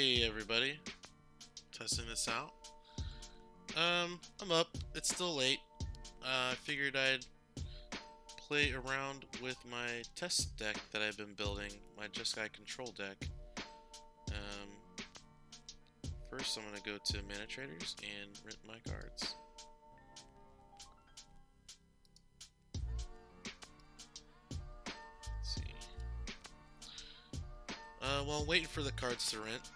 Hey everybody, testing this out. I'm up. It's still late. I figured I'd play around with my test deck that I've been building, my Jeskai Control deck. First I'm gonna go to Mana Traders and rent my cards. Let's see. While I'm waiting for the cards to rent,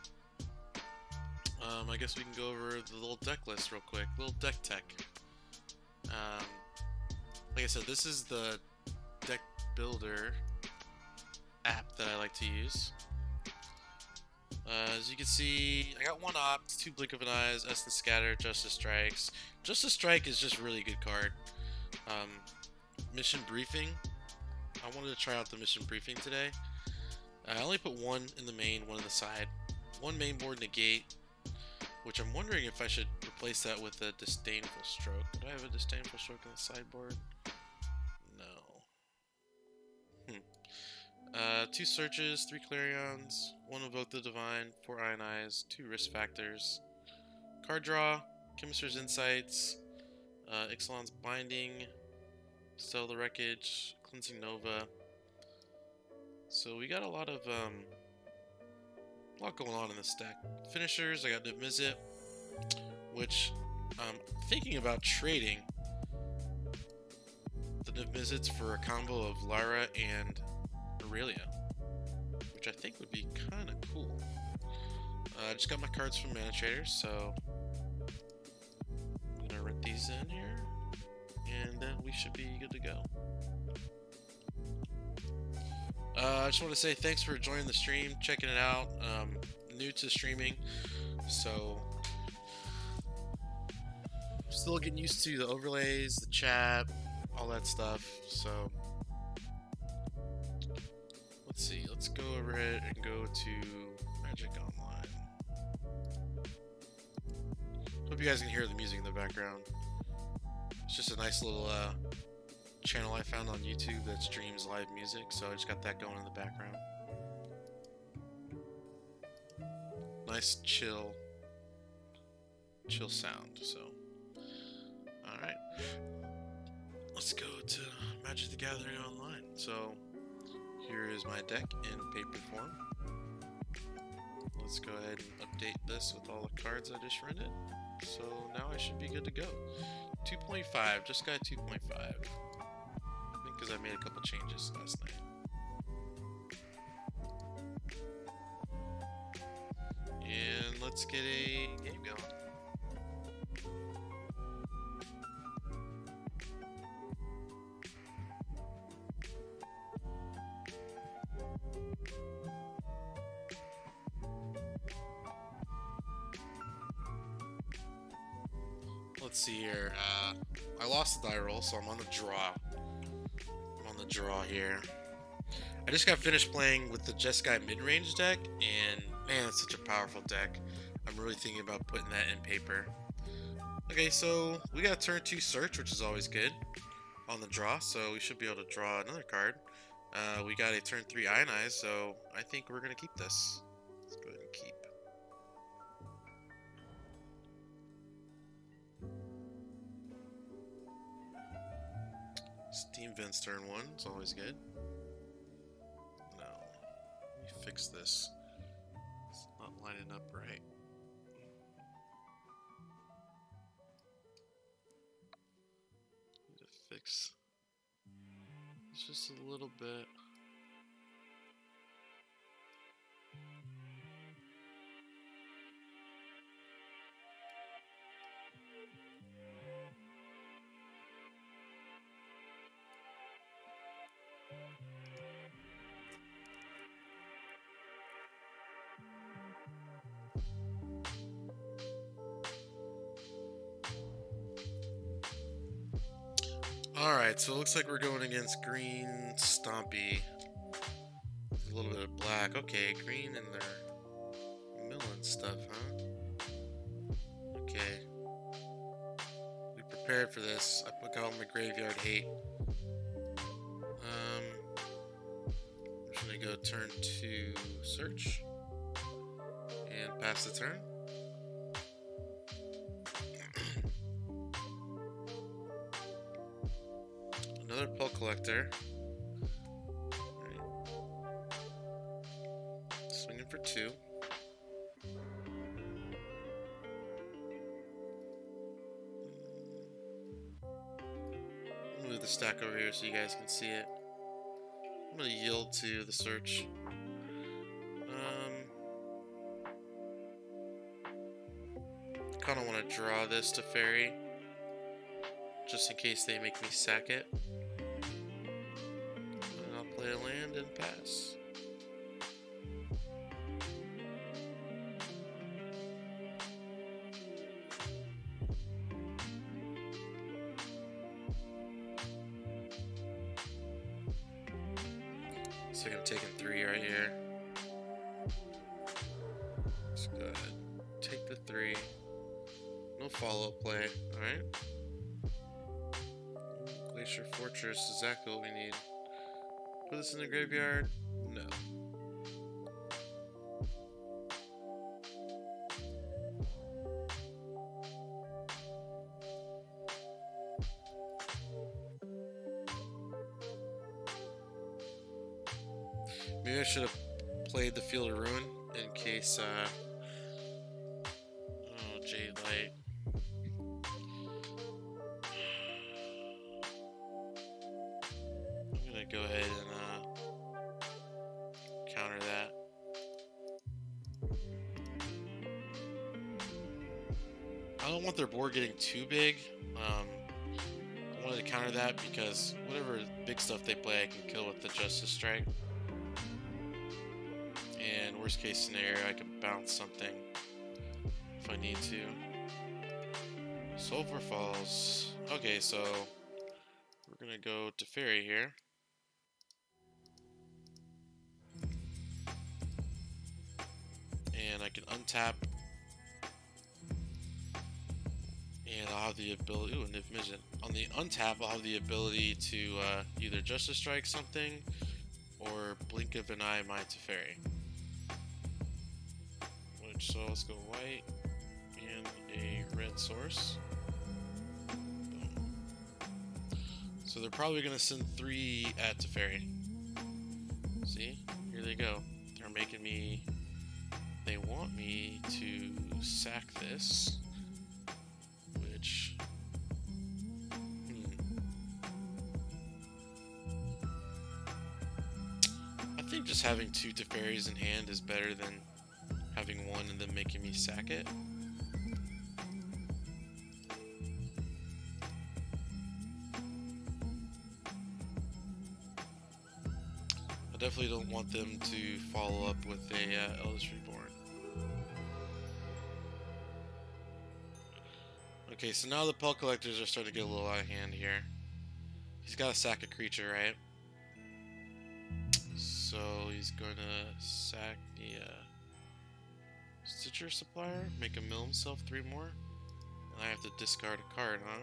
I guess we can go over the little deck list real quick. Little deck tech. Like I said, this is the deck builder app that I like to use. As you can see, I got one Opt, 2 Blink of an Eyes, Essence Scatter, Justice Strikes. Justice Strike is just a really good card. Mission Briefing. I wanted to try out the Mission Briefing today. I only put one in the main, one in the side. One main board negate, which I'm wondering if I should replace that with a Disdainful Stroke. Do I have a Disdainful Stroke in the sideboard? No. 2 Searches, 3 Clarions, 1 Evoke the Divine, 4 Ionize, 2 Risk Factors, Card Draw, Chemist's Insights, Ixalan's Binding, Sell the Wreckage, Cleansing Nova. So we got a lot going on in this deck. Finishers, I got Niv-Mizzet, which I'm thinking about trading the Niv-Mizzets for a combo of Lyra and Aurelia, which I think would be kind of cool. I just got my cards from Mana Traders, so I'm gonna rent these in here, and then we should be good to go. I just want to say thanks for joining the stream, checking it out. New to streaming, so still getting used to the overlays, the chat, all that stuff. So let's see, let's go over it and go to Magic Online. Hope you guys can hear the music in the background. It's just a nice little channel I found on YouTube that streams live music, so I just got that going in the background. Nice chill sound. So alright, let's go to Magic the Gathering Online. So here is my deck in paper form. Let's go ahead and update this with all the cards I just rented. So now I should be good to go. 2.5, just got 2.5. Because I made a couple changes last night. And let's get a game going. Let's see here. I lost the die roll, so I'm on the draw. Draw here. I just got finished playing with the Jeskai mid-range deck, and man, it's such a powerful deck. I'm really thinking about putting that in paper. Okay, so we got turn 2 search, which is always good on the draw, so we should be able to draw another card. We got a turn 3 ionize, so I think we're gonna keep this. Let's go ahead and keep. Steam Vents turn 1, it's always good. No. Let me fix this. It's not lining up right. Need to fix. It's just a little bit. Alright, so it looks like we're going against Green Stompy. A little bit of black. Okay, green and their milling stuff, huh? Okay. We prepared for this. I put out my Graveyard Hate. I'm just gonna go turn 2 search. And pass the turn. Another pull collector. Right. Swinging for 2. Move the stack over here so you guys can see it. I'm gonna yield to the search. Kind of want to draw this to Fairy, just in case they make me sack it. And I'll play a land and pass. So I'm taking 3 right here. Let's go ahead. Take the 3. No follow-up play, alright? Glacier Fortress is exactly what we need. Put this in the graveyard? No. Maybe I should have played the Field of Ruin in case, oh, Jade Light. I'm gonna go ahead and, counter that. I don't want their board getting too big. I wanted to counter that because whatever big stuff they play, I can kill with the Justice Strike. And worst case scenario, I can bounce something if I need to. Sulfur Falls. Okay, so we're gonna go to Fairy here. And I can untap. And I'll have the ability. Ooh, a Niv Midget. On the untap, I'll have the ability to either Justice Strike something or blink of an eye mine to Fairy. So let's go white and a red source. Boom. So they're probably going to send 3 at Teferi. See? Here they go. They're making me... They want me to sack this. Which... I think just having 2 Teferis in hand is better than having 1 and then making me sack it. I definitely don't want them to follow up with a Eldritch Reborn. Okay, so now the Pelt Collectors are starting to get a little out of hand here. He's got to sack a creature, right? So he's going to sack the Stitcher Supplier, make him mill himself 3 more, and I have to discard a card, huh?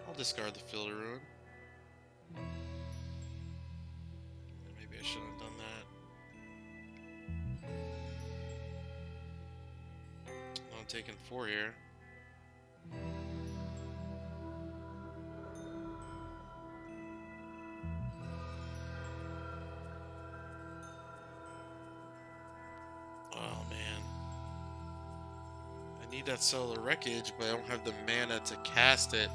I'll discard the Field of Ruin. Maybe I shouldn't have done that. I'm taking 4 here. Oh man. I need that Solar Wreckage, but I don't have the mana to cast it.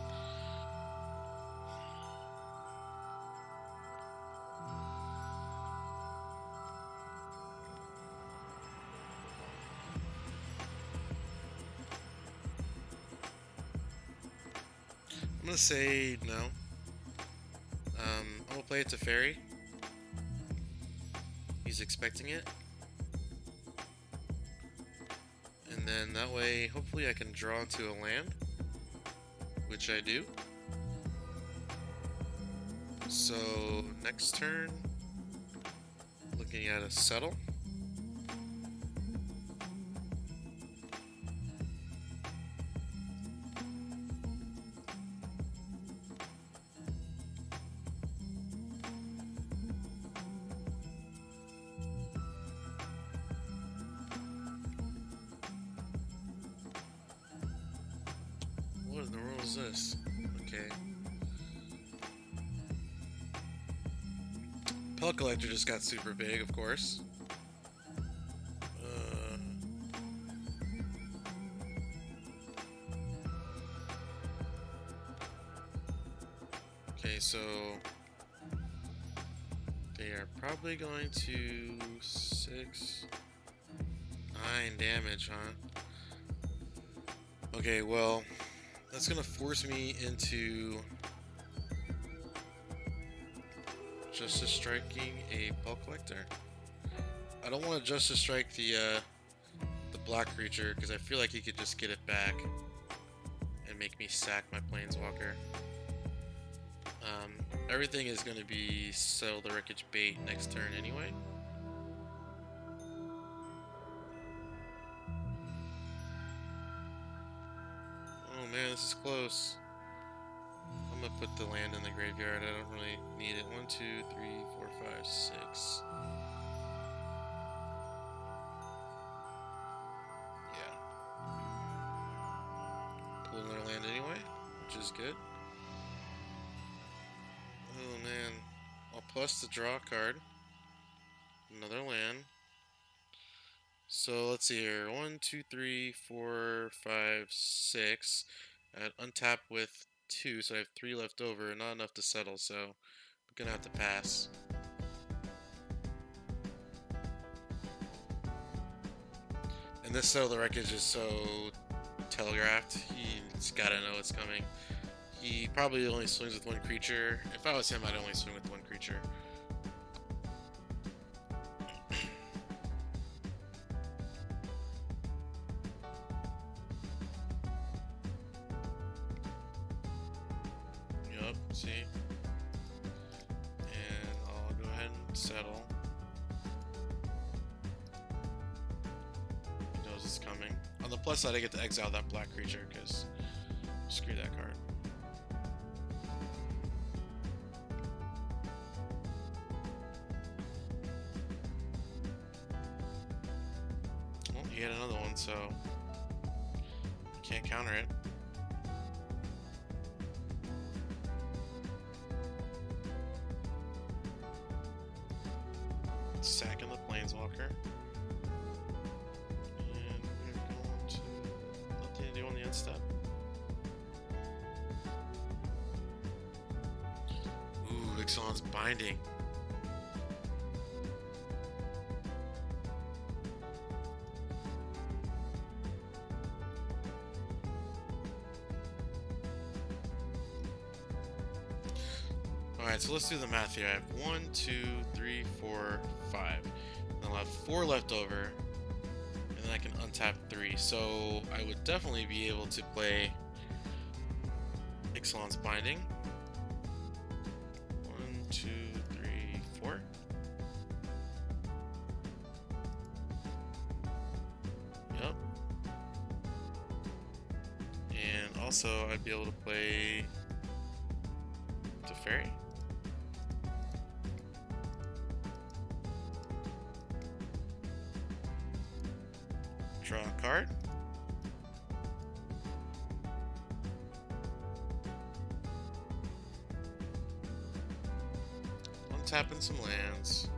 I'm gonna say no. I'm gonna play it to Fairy. He's expecting it. And then that way, hopefully I can draw into a land, which I do. So, next turn, looking at a settle. hell's this? Okay. Pellet collector just got super big, of course. Okay, so they are probably going to 6, 9 damage, huh? Okay, well, that's gonna force me into Justice Striking a Pellet Collector. I don't want to Justice Strike the black creature because I feel like he could just get it back and make me sack my Planeswalker. Everything is going to be Settle the Wreckage bait next turn anyway. Oh man, this is close. I'm going to put the land in the graveyard. I don't really need it. 1, 2, 3, 4, 5, 6. Yeah. Pull another land anyway, which is good. Oh man, I'll plus the draw card. Another land. So let's see here. 1, 2, 3, 4, 5, 6. I'd untap with 2, so I have 3 left over. Not enough to settle, so I'm gonna have to pass. And this Settle the Wreckage is so telegraphed. He's gotta know it's coming. He probably only swings with 1 creature. If I was him, I'd only swing with 1 creature. Yup, see? And I'll go ahead and settle. He knows it's coming. On the plus side, I get to exile that black creature, because screw that card. He had another one, so can't counter it. Sacking the Planeswalker. And we're going to nothing to do on the end step. Ooh, Ixalan's Binding. Alright, so let's do the math here. I have 1, 2, 3, 4, 5. And I'll have 4 left over. And then I can untap 3. So I would definitely be able to play Ixalan's Binding. 1, 2, 3, 4. Yep. And also I'd be able to play Teferi. Draw a card. Untapping some lands.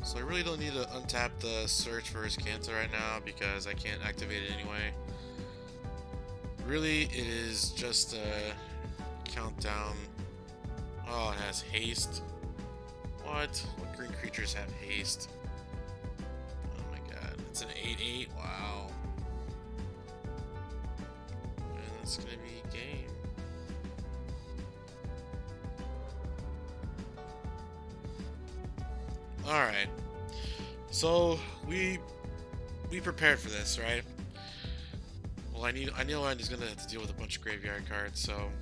So I really don't need to untap the Search for his Canto right now because I can't activate it anyway. Really, it is just a countdown. Oh, it has haste. What? What green creatures have haste? It's an 8/8. Wow. And that's gonna be game. All right. So we prepared for this, right? Well, I know I'm just gonna have to deal with a bunch of graveyard cards, so.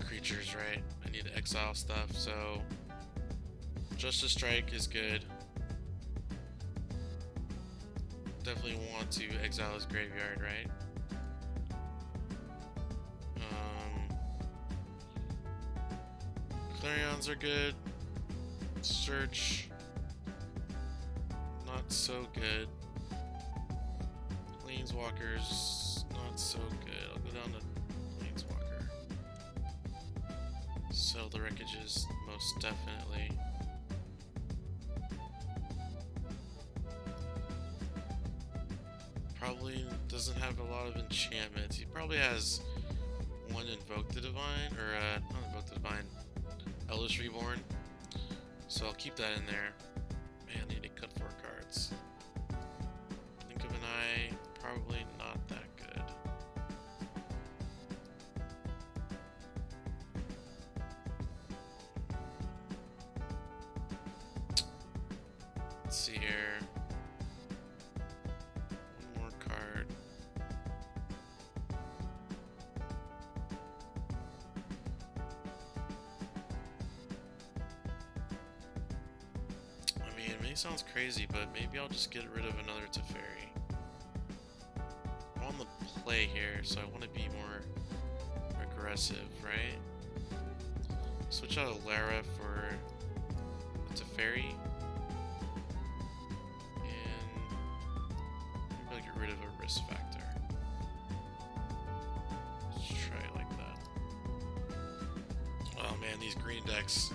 Creatures, right? I need to exile stuff, so. Justice Strike is good. Definitely want to exile his graveyard, right? Clarions are good. Search, not so good. Planeswalker's not so good. I'll go down to Planeswalker. Sell the wreckages, most definitely. Probably doesn't have a lot of enchantments. He probably has one Invoke the Divine, or not Invoke the Divine, Eldritch Reborn. So I'll keep that in there. Man, I need to cut 4 cards. Think of an Eye, probably not that good. Let's see here. One more card. I mean, it may sound crazy, but maybe I'll just get rid of another Teferi. I'm on the play here, so I want to be more aggressive, right? Switch out a Lara for a Teferi. And maybe I'll get rid of a risk factor. Let's try it like that. Oh man, these green decks.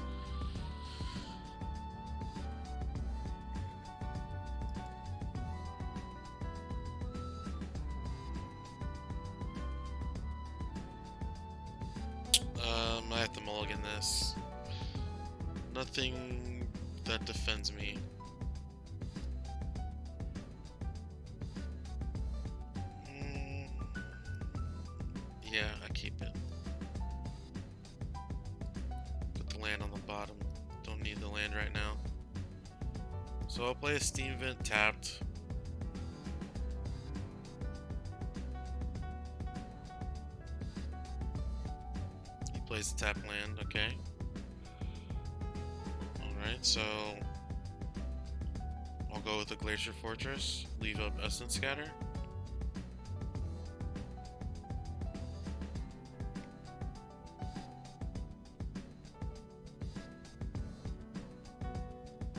I have to mulligan this. Nothing that defends me. Yeah, I keep it. Put the land on the bottom. Don't need the land right now. So I'll play a Steam Vent tapped. Plays the tap land, okay. Alright, so I'll go with the Glacier Fortress, leave up Essence Scatter.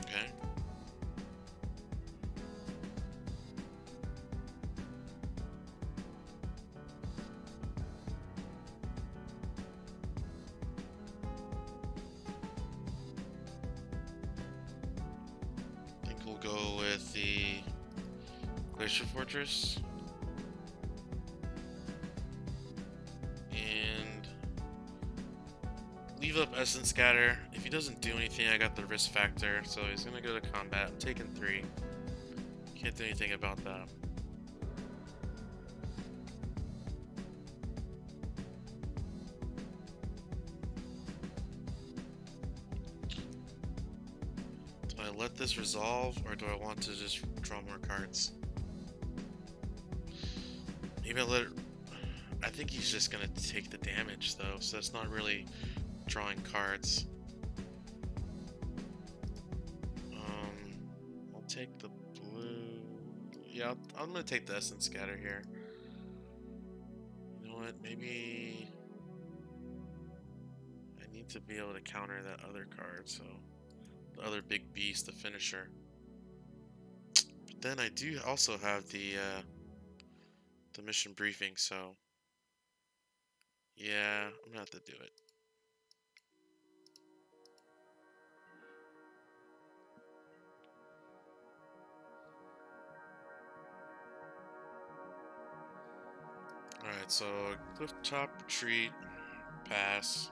Okay. We'll go with the Glacier Fortress and leave up Essence Scatter. If he doesn't do anything, I got the risk factor, so he's gonna go to combat. I'm taking 3. Can't do anything about that. Do I let this resolve, or do I want to just draw more cards? Maybe I let it... I think he's just gonna take the damage though, so it's not really drawing cards. I'll take the blue... Yeah, I'm gonna take the Essence Scatter here. You know what, maybe... I need to be able to counter that other card, so... The other big beast, the finisher. But then I do also have the mission briefing, so... Yeah, I'm gonna have to do it. Alright, so cliff top, retreat, pass.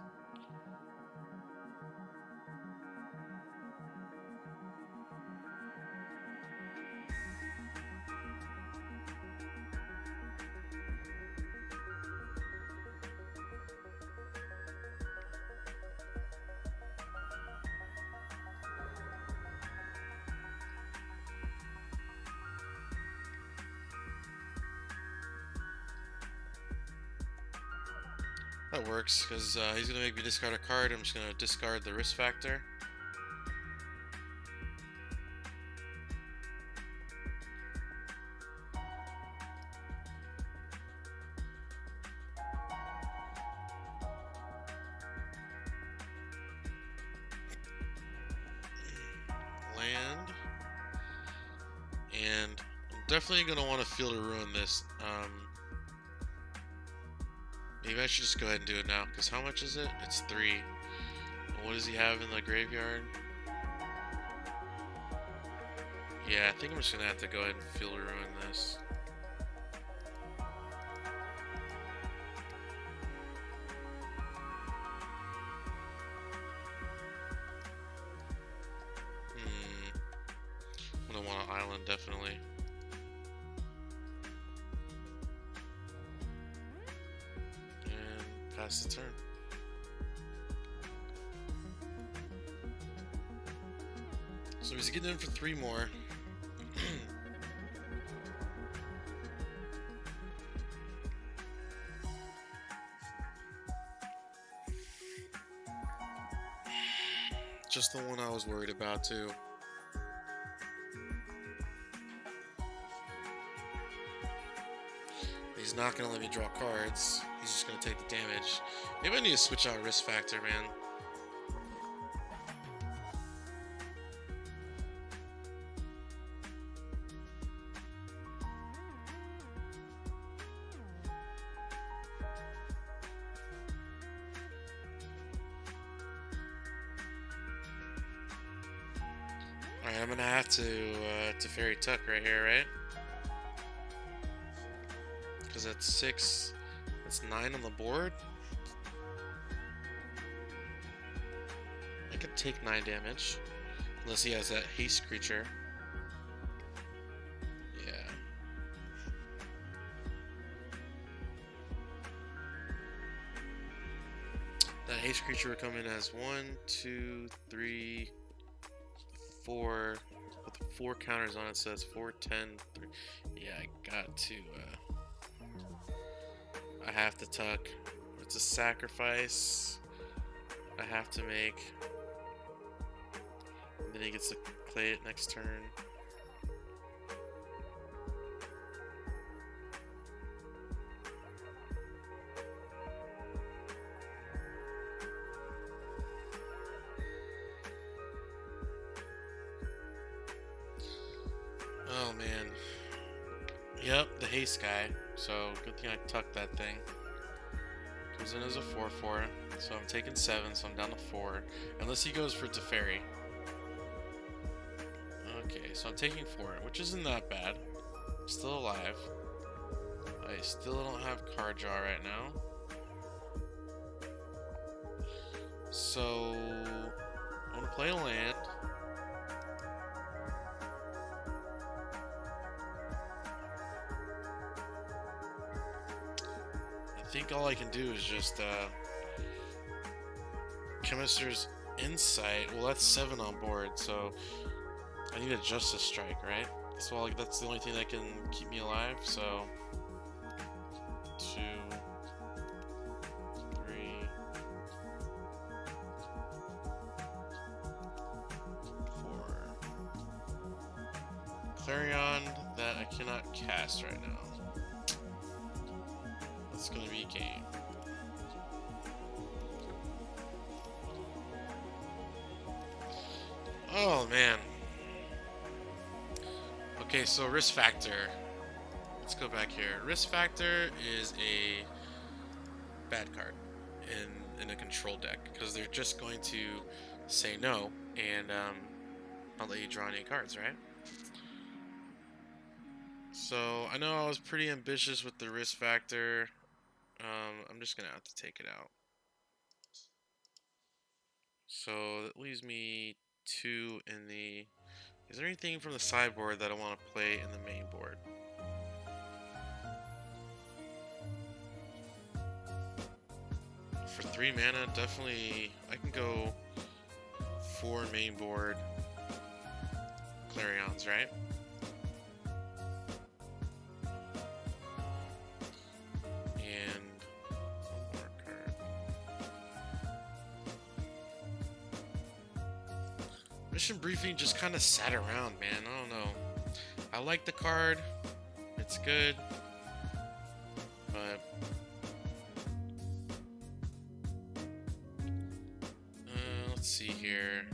That works, because he's going to make me discard a card. I'm just going to discard the risk factor. Land. And I'm definitely gonna want to Field of Ruin this. Maybe I should just go ahead and do it now, because how much is it? It's 3. And what does he have in the graveyard? Yeah, I think I'm just gonna have to go ahead and Field of Ruin this. I'm gonna want an island, definitely. And pass the turn. So he's getting in for 3 more. Just the one I was worried about, too. He's not going to let me draw cards. He's just going to take the damage. Maybe I need to switch out risk factor, man. Alright, I'm going to have to Fairy Tuck right here, right? Because that's 6, that's 9 on the board. I could take 9 damage. Unless he has that haste creature. Yeah. That haste creature would come in as 1, 2, 3, 4. With 4 counters on it, so that's 4, 10, 3. Yeah, I got to. I have to tuck. It's a sacrifice I have to make. And then he gets to play it next turn. Oh man. Yep, the haste guy. So good thing I tucked that thing. Goes in as a 4/4. So I'm taking 7, so I'm down to 4. Unless he goes for Teferi. Okay, so I'm taking 4, which isn't that bad. I'm still alive. I still don't have card draw right now. So I'm gonna play a land. I think all I can do is just Chemister's Insight. Well, that's 7 on board, so I need a Justice Strike, right? So that's the only thing that can keep me alive. So 2, 3, 4. Clarion that I cannot cast right now. It's gonna be a game. Oh man. Okay, so risk factor. Let's go back here. Risk factor is a bad card in a control deck because they're just going to say no and not let you draw any cards, right? So I know I was pretty ambitious with the risk factor. I'm just gonna have to take it out. So that leaves me 2 in the... Is there anything from the sideboard that I want to play in the main board? For 3 mana, definitely I can go 4 main board Clarions, right? Mission Briefing just kind of sat around, man. I don't know. I like the card. It's good. But... let's see here.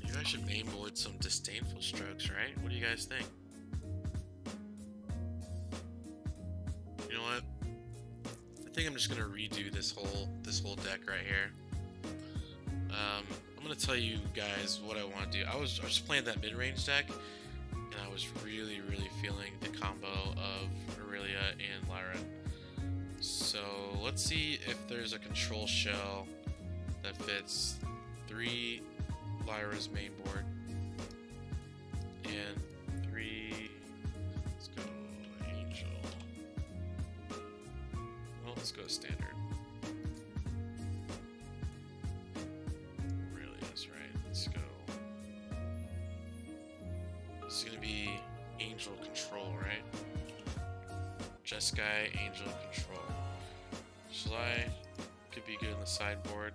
Maybe I should mainboard some disdainful strokes, right? What do you guys think? You know what? I think I'm just gonna redo this whole deck right here. I'm gonna tell you guys what I want to do. I was just playing that mid-range deck, and I was really feeling the combo of Aurelia and Lyra. So let's see if there's a control shell that fits 3 Lyra's main board and 3. Let's go Angel. Well, let's go standard. Really is right. Let's go. This is gonna be Angel Control, right? Jeskai Angel Control. Shall I? Could be good in the sideboard.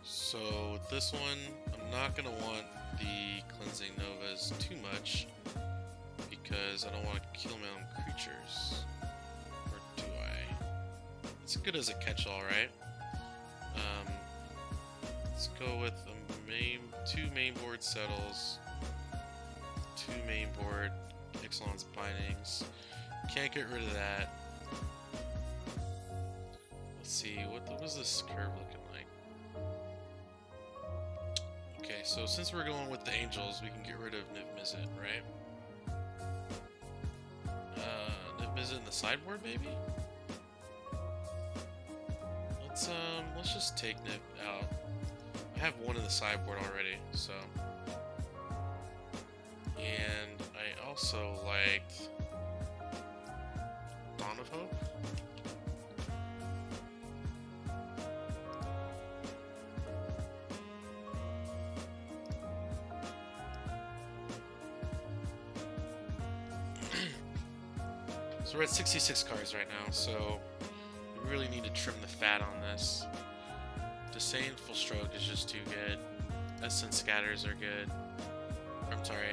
So with this one, I'm not gonna want the Cleansing Novas too much because I don't want to kill my own creatures. Or do I? It's good as a catch-all, right? Let's go with a 2 main board settles, 2 main board Ixalan's Bindings. Can't get rid of that. Let's see, what was this curve looking like? Okay, so since we're going with the Angels, we can get rid of Niv Mizzet, right? Niv Mizzet in the sideboard, maybe? Let's just take Niv out. I have one in the sideboard already, so. And I also liked Dawn of Hope. So we're at 66 cards right now, so we really need to trim the fat on this. Disdainful Stroke is just too good. Essence Scatters are good. I'm sorry,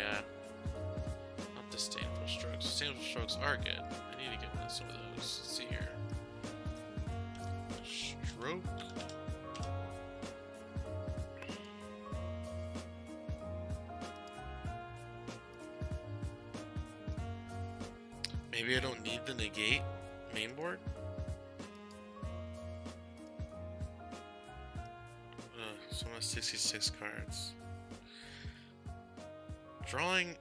not Disdainful Strokes. Disdainful Strokes are good. I need to get rid of some of those. Let's see here. Stroke. Maybe I don't need the negate mainboard? So I'm at 66 cards. Drawing,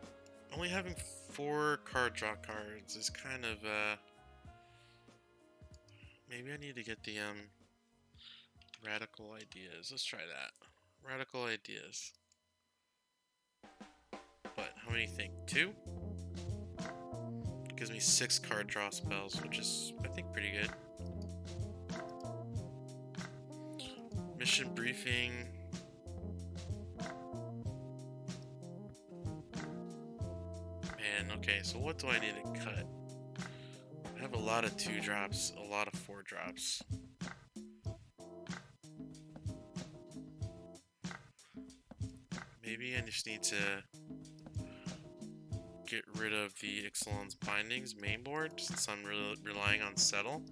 only having 4 card draw cards is kind of, maybe I need to get the, Radical Ideas. Let's try that. Radical Ideas. But, how many think? 2? Gives me 6 card draw spells, which is, I think, pretty good. Mission Briefing. Man, okay, so what do I need to cut? I have a lot of 2 drops, a lot of 4 drops. Maybe I just need to get rid of the Ixalan's Bindings mainboard since I'm really relying on Settle.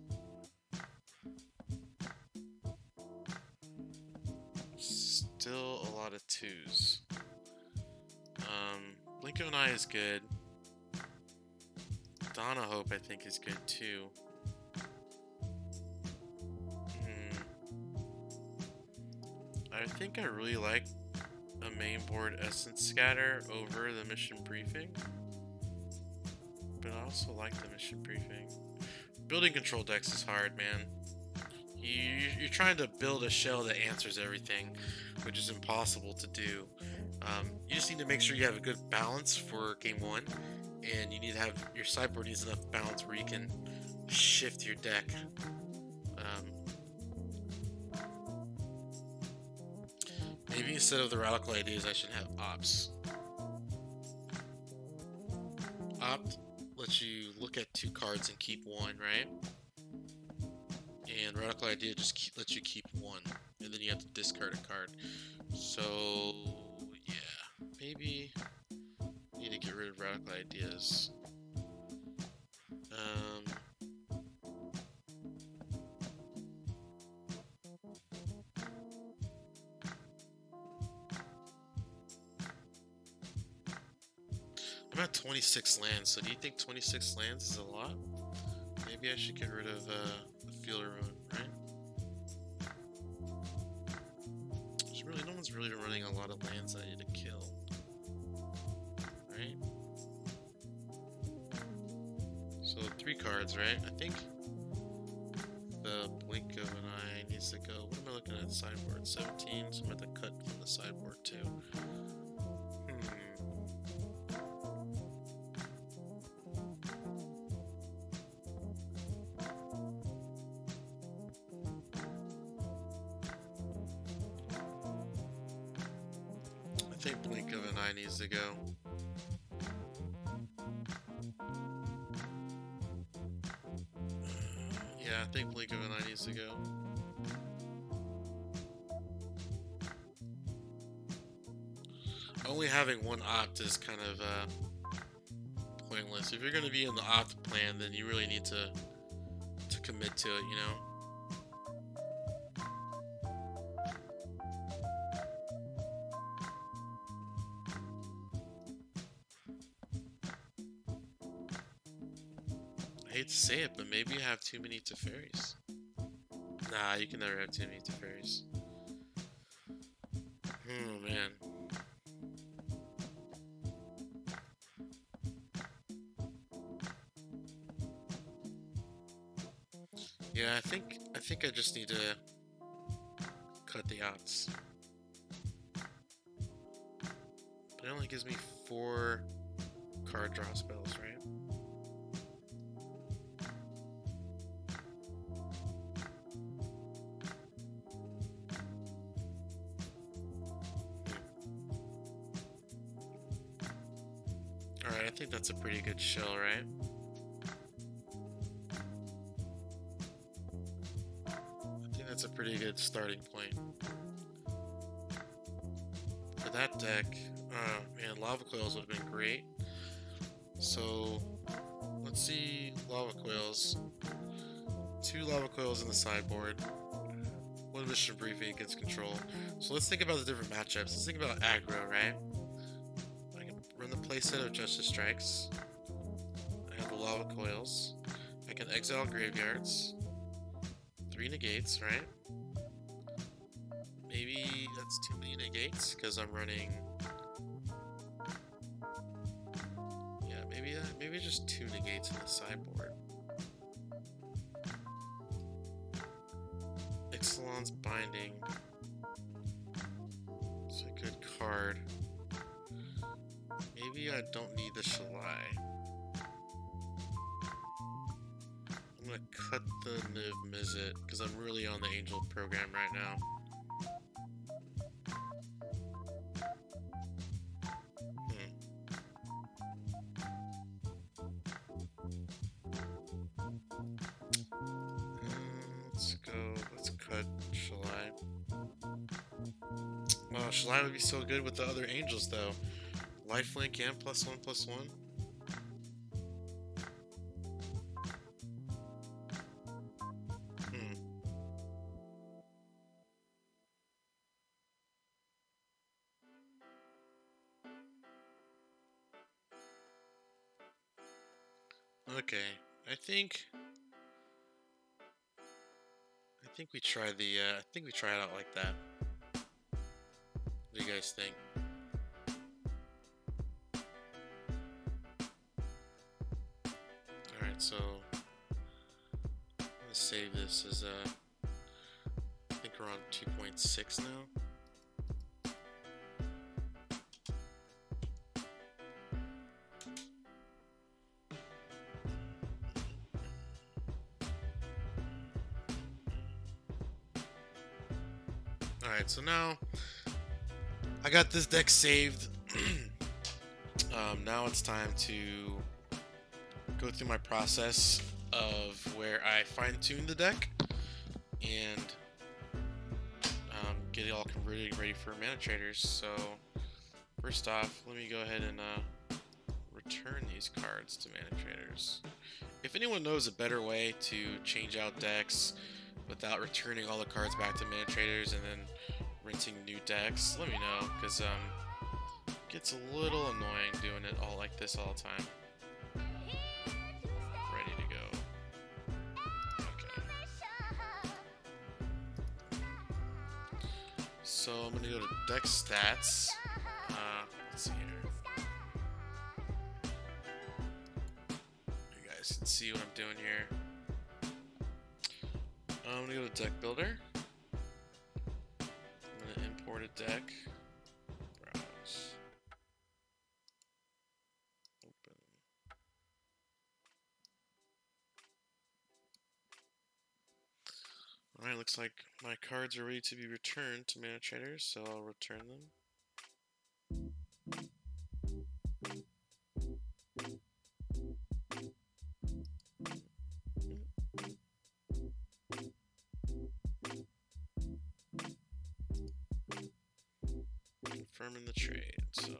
Still a lot of 2s. Blink of an Eye is good. Dawn of Hope I think is good too. I think I really like a mainboard Essence Scatter over the Mission Briefing. But I also like the Mission Briefing. Building control decks is hard, man. You're trying to build a shell that answers everything, which is impossible to do. You just need to make sure you have a good balance for game 1, and you need to have your sideboard needs enough balance where you can shift your deck. Maybe instead of the Radical Ideas, I should have Ops. Opt lets you look at 2 cards and keep 1, right? And Radical Idea just lets you keep 1, and then you have to discard a card. So, yeah, maybe I need to get rid of Radical Ideas. I'm at 26 lands, so do you think 26 lands is a lot? Maybe I should get rid of the fielder rune, right? No one's really running a lot of lands I need to kill, right? So 3 cards, right? I think the blink of an eye needs to go. What am I looking at? Sideboard 17, so I'm going to cut from the sideboard too. I think blink of an eye needs to go. Yeah, I think blink of an eye needs to go. Only having one opt is kind of pointless. If you're going to be in the opt plan, then you really need to commit to it, you know? I hate to say it, but maybe you have too many Teferis. Nah, you can never have too many Teferis. Oh, man. Yeah, I think I just need to cut the outs. But it only gives me 4 card draw spells, right? Alright, I think that's a pretty good shell, right? That's a pretty good starting point. For that deck, man, Lava Coils would have been great. So, let's see Lava Coils. 2 Lava Coils in the sideboard. 1 Mission Briefing against Control. So let's think about the different matchups. Let's think about aggro, right? I can run the playset of Justice Strikes. I have the Lava Coils. I can exile graveyards. 3 negates, right? Maybe that's too many negates because I'm running. Yeah, maybe just 2 negates in the sideboard. Ixalan's Binding. It's a good card. Maybe I don't need the Shalai. I'm gonna cut the Niv Mizzet because I'm really on the Angel program right now. Let's cut Shalai. Wow, Shalai would be so good with the other Angels though. Lifelink and +1/+1. Okay, I think we try the I think we try it out like that. What do you guys think? Alright, so I'm gonna save this as I think we're on 2.6 now. Alright, so now I got this deck saved. Now it's time to go through my process of where I fine-tune the deck and get it all converted and ready for mana traders. So first off, let me go ahead and return these cards to mana traders. If anyone knows a better way to change out decks without returning all the cards back to mana traders and then renting new decks, let me know, because gets a little annoying doing it all like this all the time. Ready to go. Okay. So I'm gonna go to deck stats. Let's see here. You guys can see what I'm doing here. I'm gonna go to deck builder. I'm gonna import a deck. Browse. Open. Alright, looks like my cards are ready to be returned to mana traders, so I'll return them. Confirming the trade, so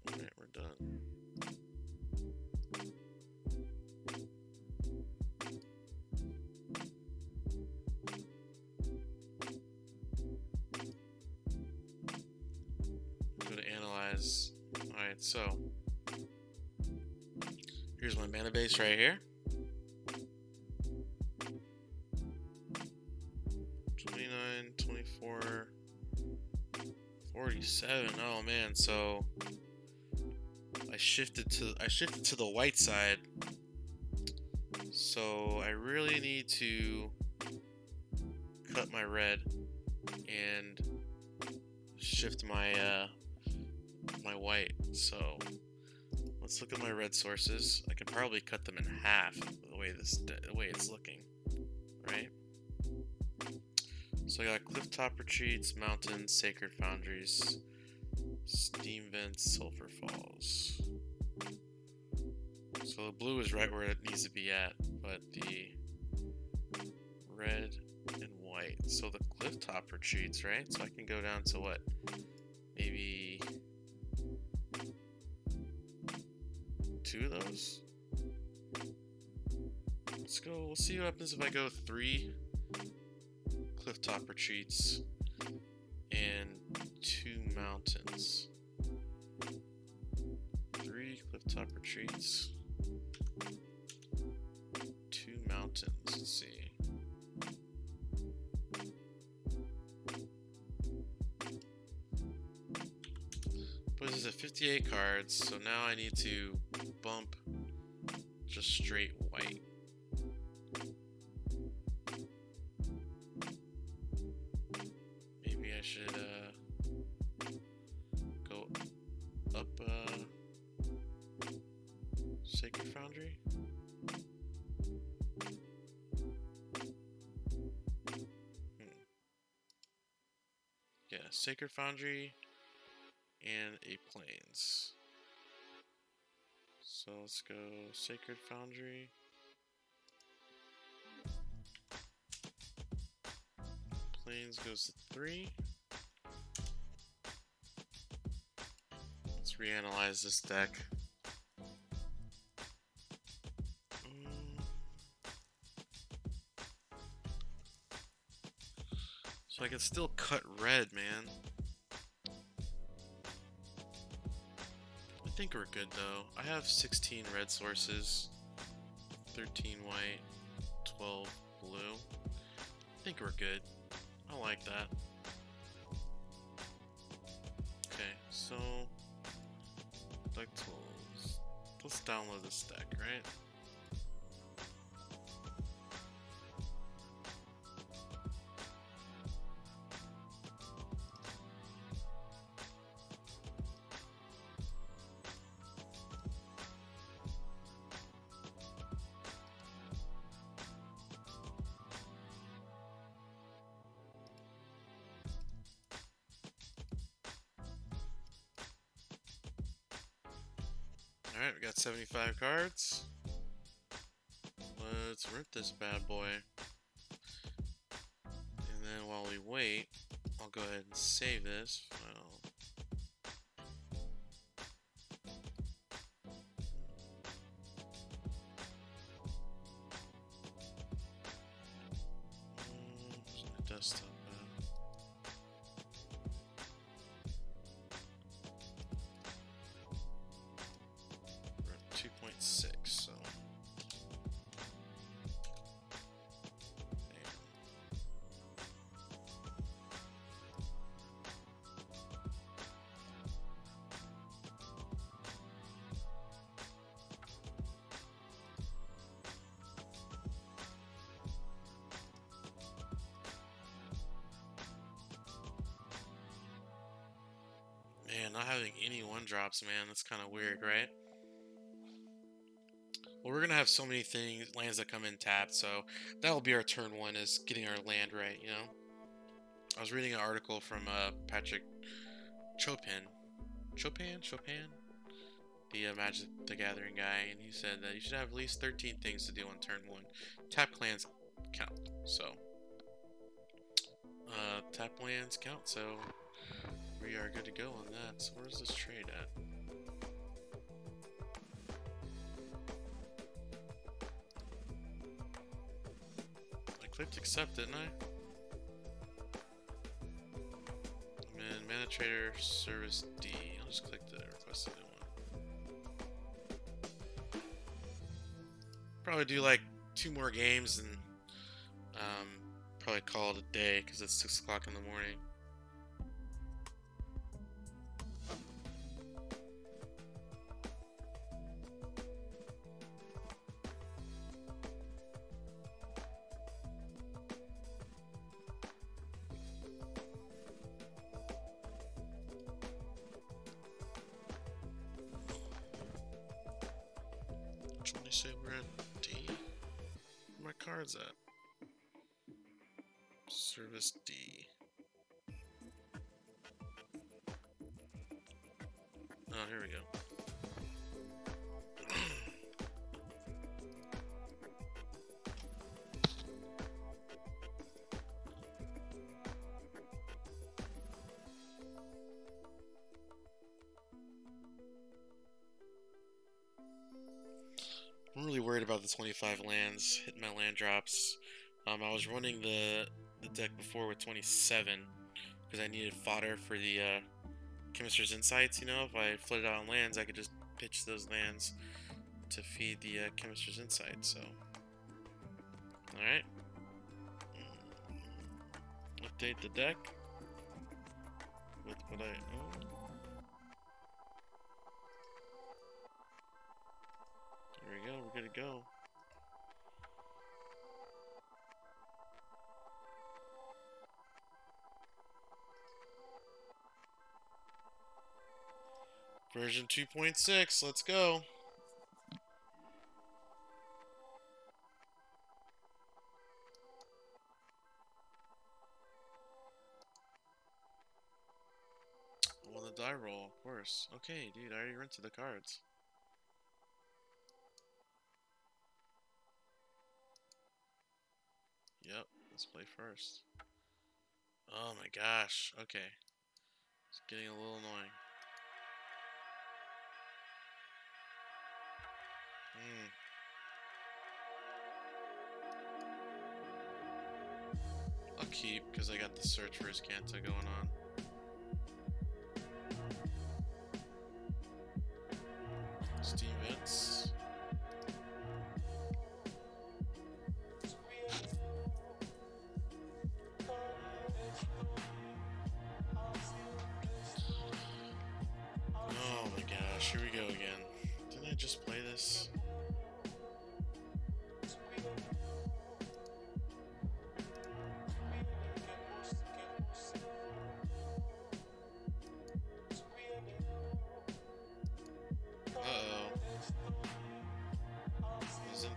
alright, we're done. Go to analyze. Alright, so here's my mana base right here. 29, 24, 47. Oh man, so I shifted to the white side. So I really need to cut my red and shift my my white. So let's look at my red sources. I can probably cut them in half the way it's looking, right? So I got clifftop retreats, mountains, sacred foundries, steam vents, sulfur falls. So the blue is right where it needs to be at, but the red and white. So the clifftop retreats, right? So I can go down to what? Maybe 2 of those? Let's go, we'll see what happens if I go 3 clifftop retreats and 2 mountains. 3 clifftop retreats, 2 mountains. Let's see. But this is a 58 cards, so now I need to bump just straight white. Maybe I should go up Sacred Foundry. Yeah, Sacred Foundry and a Plains. So let's go Sacred Foundry. Plains goes to 3. Let's reanalyze this deck. So I can still cut red, man. I think we're good though. I have 16 red sources, 13 white, 12 blue. I think we're good. I like that. Okay, so deck tools. Let's download this deck, right? Alright, we got 75 cards. Let's rip this bad boy. And then while we wait, I'll go ahead and save this file. Where's my desktop at? 6, so. Man, not having any 1-drops, man, that's kind of weird, right? Well, we're gonna have so many lands that come in tapped, so that'll be our turn 1, is getting our land right, you know? I was reading an article from Patrick Chopin, the Magic the Gathering guy, and he said that you should have at least 13 things to do on turn 1. Tap lands count, so tap lands count, so we are good to go on that. So where's this trade at? I clicked accept, didn't I? And Mana Trader Service D. I'll just click the request a new one. Probably do like 2 more games and probably call it a day because it's 6 o'clock in the morning. Which one do you say we're at? D? Where my cards at? Service D. Oh, here we go. I'm really worried about the 25 lands, hitting my land drops. I was running the deck before with 27 because I needed fodder for the Chemist's Insights. You know, if I flooded out on lands, I could just pitch those lands to feed the Chemist's Insights. So, all right, update the deck with what I own. There we go. We're good to go. Version 2.6, let's go. I won the die roll, of course. Okay, dude, I already rented the cards. Yep, let's play first. Oh my gosh, okay. It's getting a little annoying. I'll keep, because I got the search for his Kanta going on. Steam Vents. Oh my gosh, here we go again. Didn't I just play this?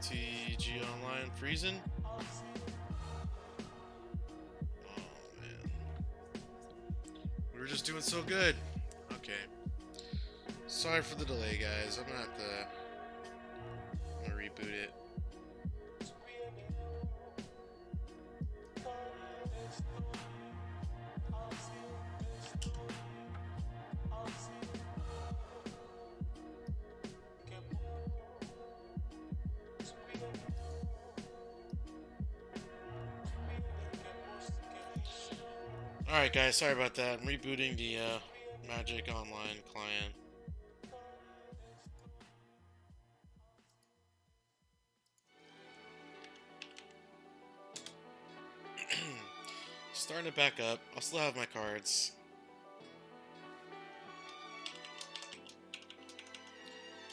TG Online freezing? Oh man. We were just doing so good. Okay. Sorry for the delay, guys. I'm gonna reboot it. Alright guys, sorry about that. I'm rebooting the Magic Online client. Starting to back up. I'll still have my cards.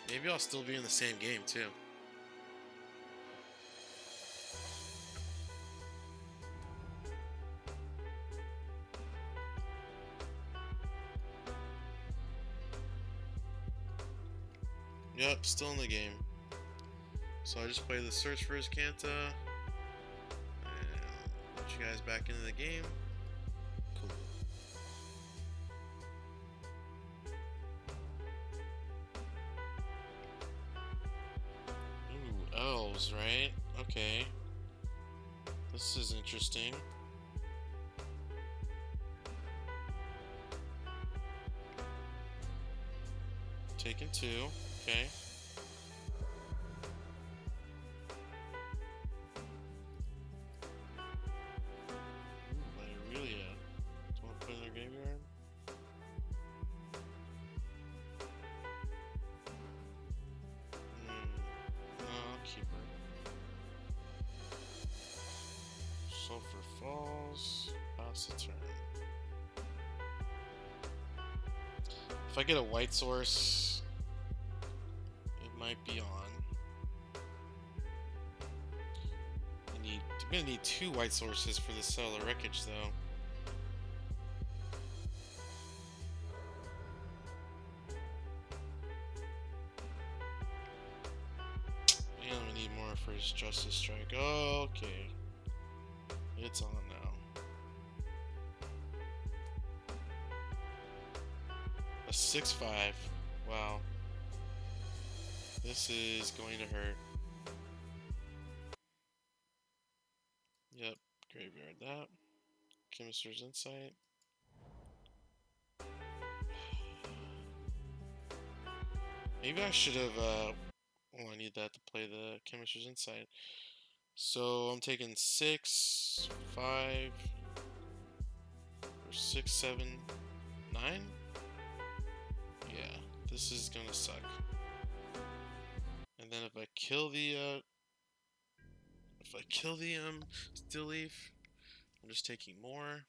Maybe I'll still be in the same game too. Yep, still in the game. So I just play the search for Jeskai, and put you guys back into the game. Cool. Ooh, elves, right? Okay. This is interesting. Taking 2, okay. Sulphur Falls, pass the turn. If I get a white source, it might be on. I'm gonna need 2 white sources for the cellular wreckage though. And I'm gonna need more for his Justice Strike. Oh, okay. It's on now. A 6/5. Wow. This is going to hurt. Yep. Graveyard that. Chemist's Insight. Maybe I should have, oh, I need that to play the Chemist's Insight. So I'm taking 6, 5, or 6, 7, 9? Yeah, this is gonna suck. And then if I kill the Still Leaf, I'm just taking more.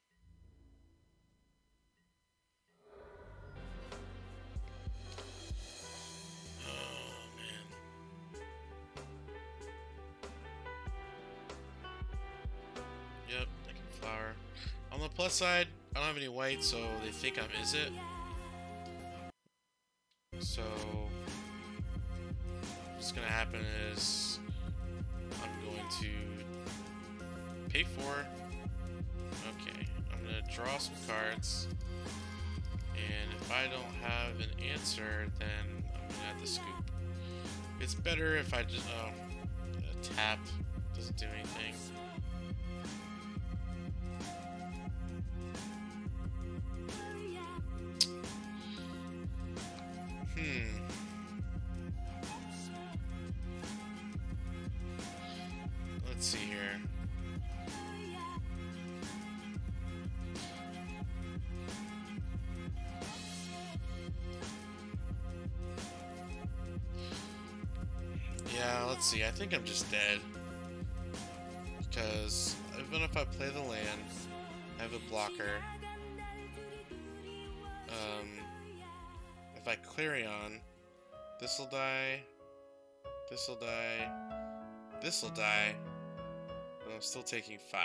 Yep, I can flower. On the plus side, I don't have any white, so they think I'm Izzet. So what's gonna happen is I'm going to pay for. Okay, I'm gonna draw some cards, and if I don't have an answer, then I'm gonna have to scoop. It's better if I just tap doesn't do anything. Let's see here. Yeah, let's see. I think I'm just dead. Because even if I play the land, I have a blocker. If I Clarion, this'll die, this'll die, this'll die, but I'm still taking 5.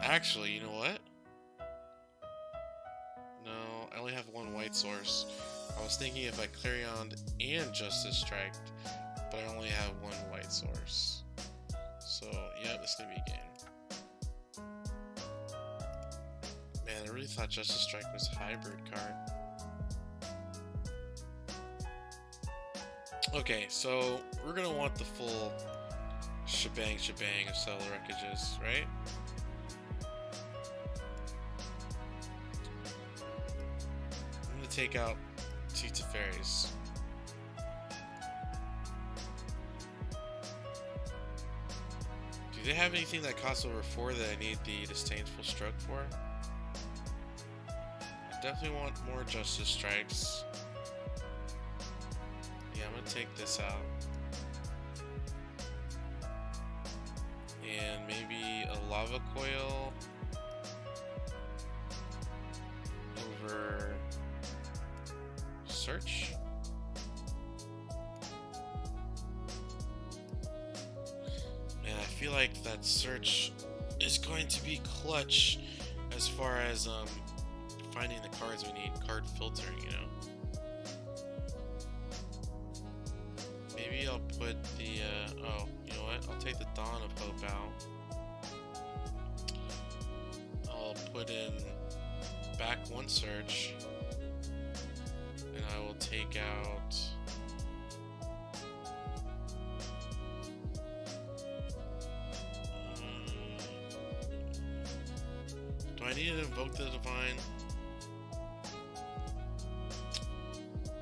Actually, you know what? No, I only have 1 white source. I was thinking if I Clarioned and Justice Striked, but I only have 1 white source. So, yeah, this is gonna be a game. Man, I really thought Justice Strike was a hybrid card. Okay, so we're gonna want the full shebang of cellular wreckages, right? I'm gonna take out 2 Teferis. Do they have anything that costs over 4 that I need the Disdainful Stroke for? I definitely want more Justice Strikes. Yeah, I'm gonna take this out. And maybe a lava coil over search. And I feel like that search is going to be clutch as far as finding the cards we need, card filtering, you know. Maybe I'll put the oh, you know what? I'll take the Dawn of Hope out. I'll put in back one search, and I will take out do I need to invoke the Divine?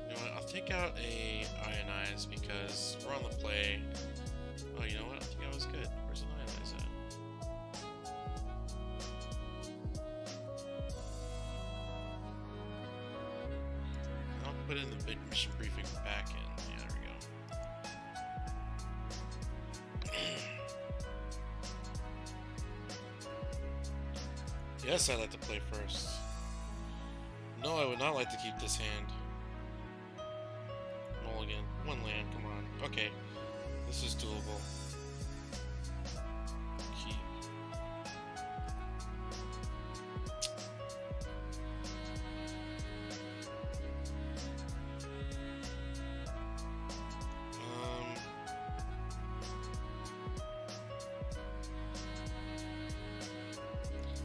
You know what? I'll take out a Ionize because we're on the play. Oh, you know what? I think I was good. Where's an Ionize at? I'll put in the big mission briefing back in. Yeah, there we go. Yes, I'd like to play first. No, I would not like to keep this hand. Mulligan. One land, come on. Okay. This is doable. Keep.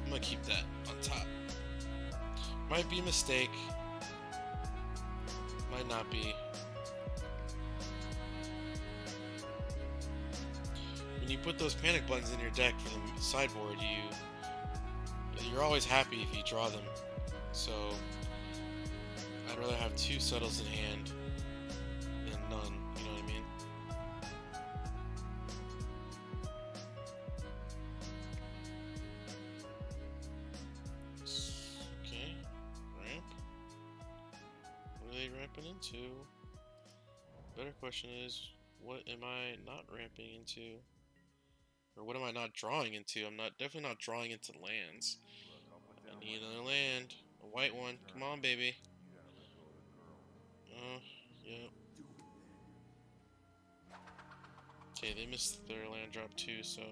I'm gonna keep that on top. Might be a mistake. Might not be. When you put those panic buttons in your deck for the sideboard, you're always happy if you draw them. So I'd rather have 2 settles in hand than none, you know what I mean? Okay, ramp. What are they ramping into? Better question is, what am I not ramping into? Or what am I not drawing into? I'm definitely not drawing into lands. I need another land. A white one. Come on, baby. Yeah. Okay, they missed their land drop too, so.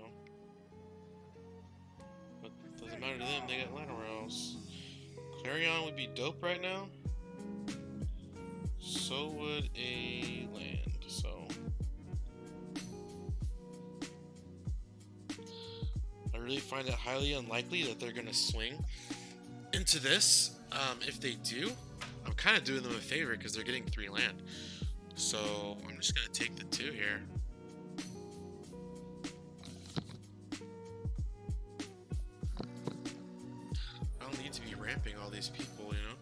But doesn't matter to them, they got land rails. Clarion would be dope right now. So would a land, so. I really find it highly unlikely that they're gonna swing into this. If they do, I'm kind of doing them a favor because they're getting 3 land. So I'm just gonna take the 2 here. I don't need to be ramping all these people, you know.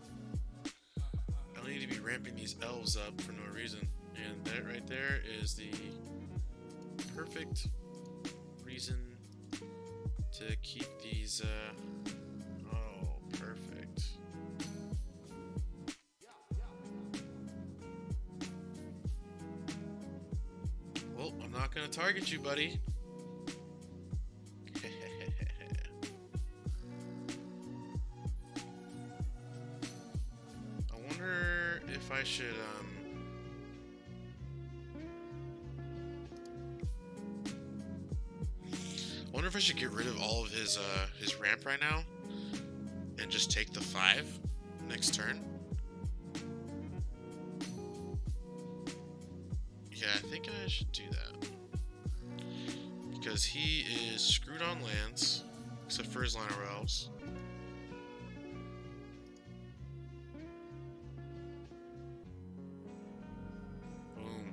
I don't need to be ramping these elves up for no reason. And that right there is the perfect reason to keep these, oh, perfect. Well, I'm not gonna target you, buddy. I wonder if I should, I wonder if I should get rid of all of his ramp right now and just take the 5 next turn. Yeah, I think I should do that. Because he is screwed on lands, except for his line of elves. Boom.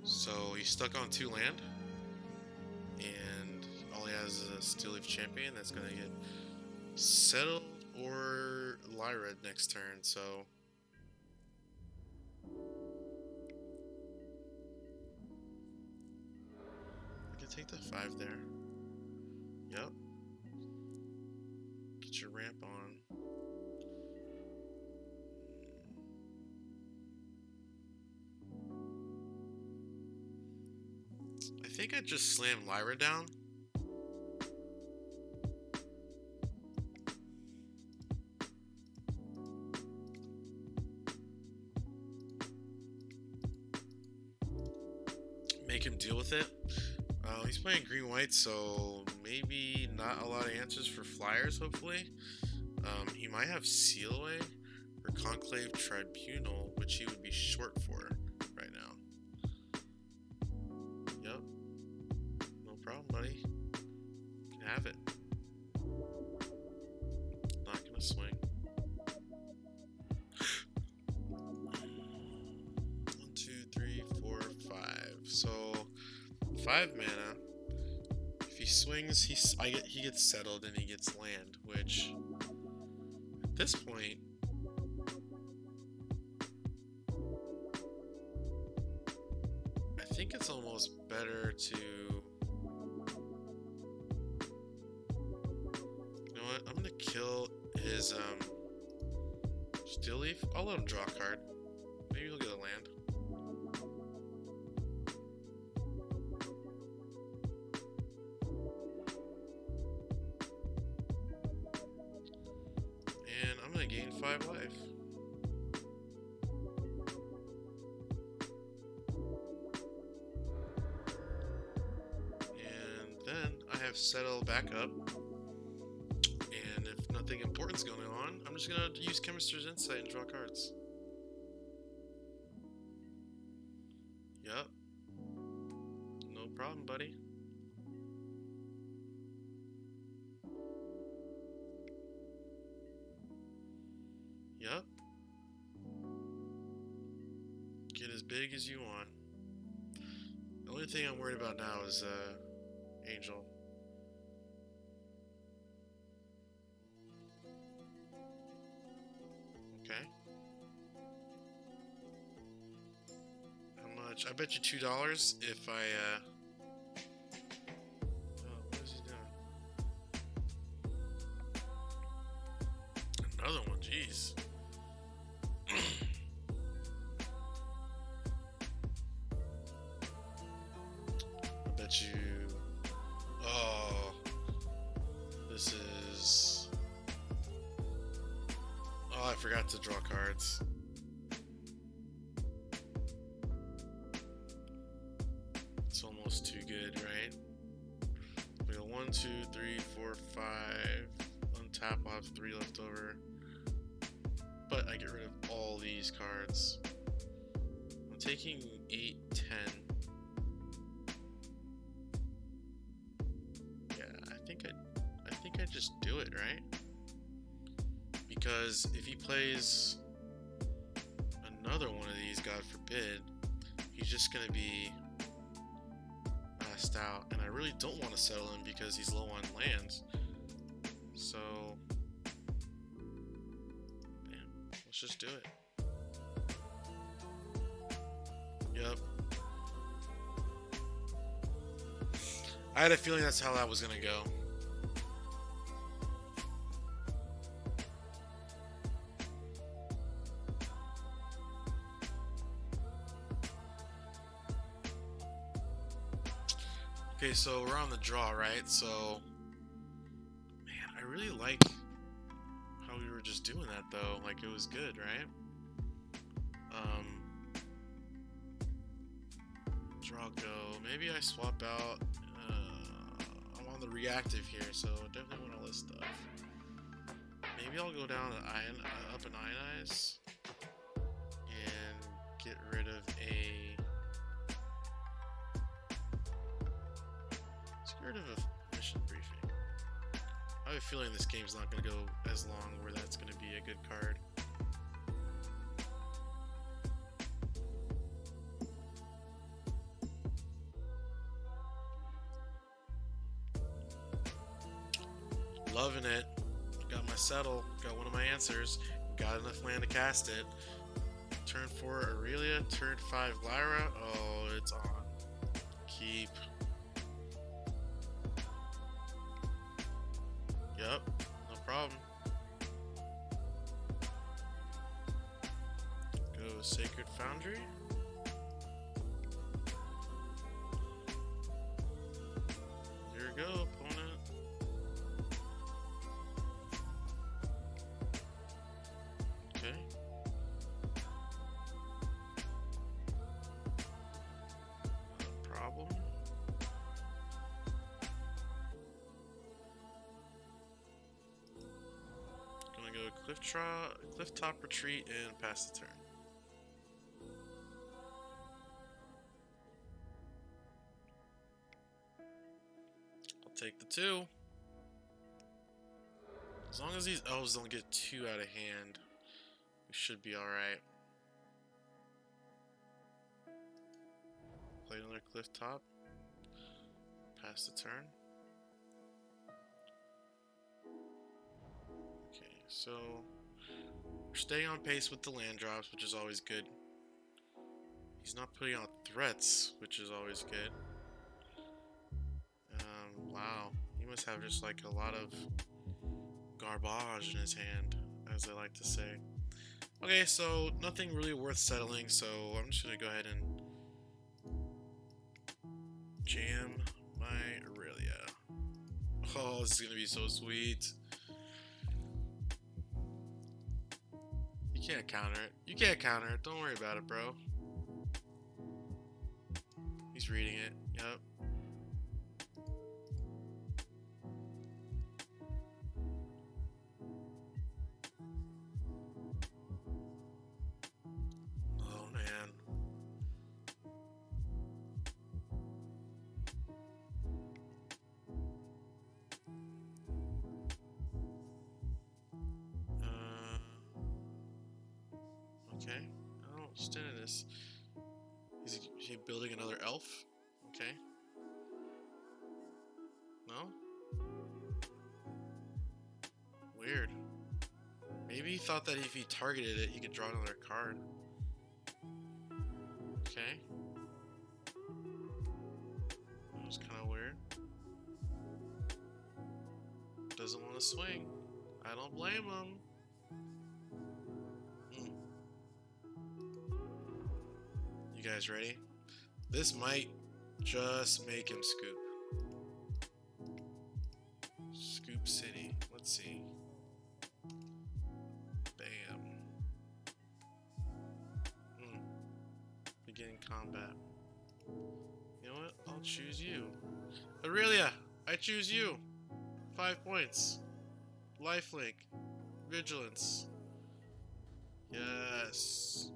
So he's stuck on 2 land, and all he has is a Steel Leaf Champion that's gonna get settled or Lyra next turn, so I can take the 5 there. Yep. Get your ramp on. I think I just slammed Lyra down. Make him deal with it. He's playing green-white, so maybe not a lot of answers for flyers, hopefully. He might have Seal Away or Conclave Tribunal, which he would be short for right now. Yep. No problem, buddy. You can have it. Not gonna swing. 1, 2, 3, 4, 5. So 5 mana. If he swings, he gets settled and he gets land, which at this point I think it's almost better to, you know what? I'm gonna kill his Steel Leaf. I'll let him draw a card. Maybe he'll get a land. And I'm gonna gain 5 life. And then I have Settle back up. And if nothing important's going on, I'm just gonna use Chemist's Insight and draw cards. Yup. No problem, buddy. Yup. Get as big as you want. The only thing I'm worried about now is Angel. Okay. How much? I bet you $2 if I oh, what is he doing? Another one, jeez. I bet you. Oh, this is. Oh, I forgot to draw cards. It's almost too good, right? We got 1, 2, 3, 4, 5. Untap, I'll have 3 left over. But I get rid of all these cards. I'm taking 8, 10. Yeah, I think I just do it, right? Because if he plays another one of these, God forbid, he's just gonna be passed out, and I really don't want to settle him because he's low on lands. So let's just do it. Yep. I had a feeling that's how that was gonna go. Okay, so we're on the draw, right? So, man, I really like how we were just doing that, though. Like, it was good, right? Draw go. Maybe I swap out. I'm on the reactive here, so I definitely want to list stuff. Maybe I'll go down to up and ionize and get rid of a. Let's get rid of a mission briefing. I have a feeling this game's not going to go as long where that's going to be a good card. Loving it. Got my settle. Got one of my answers. Got enough land to cast it. Turn 4 Aurelia. Turn 5 Lyra. Oh, it's on. Keep. Yep. No problem. Sacred Foundry. Here we go, opponent. Okay. No problem. Gonna go cliff top retreat and pass the turn. I'll take the 2. As long as these elves don't get too out of hand, we should be alright. Play another cliff top. Pass the turn. Okay, so we're staying on pace with the land drops, which is always good. He's not putting out threats, which is always good. Wow, he must have just like a lot of garbage in his hand, as they like to say. Okay, so nothing really worth settling, so I'm just gonna go ahead and jam my Aurelia. Oh, this is gonna be so sweet. You can't counter it. You can't counter it. Don't worry about it, bro. He's reading it. Yep. Oh, man. Okay. I don't understand this. Is he building another elf? Okay. No? Weird. Maybe he thought that if he targeted it, he could draw another card. Okay. That was kind of weird. Doesn't want to swing. I don't blame him. You guys ready? This might just make him scoop. Scoop City. Let's see. Bam. Beginning combat. You know what? I'll choose you. Aurelia! I choose you! 5 points. Lifelink. Vigilance. Yes.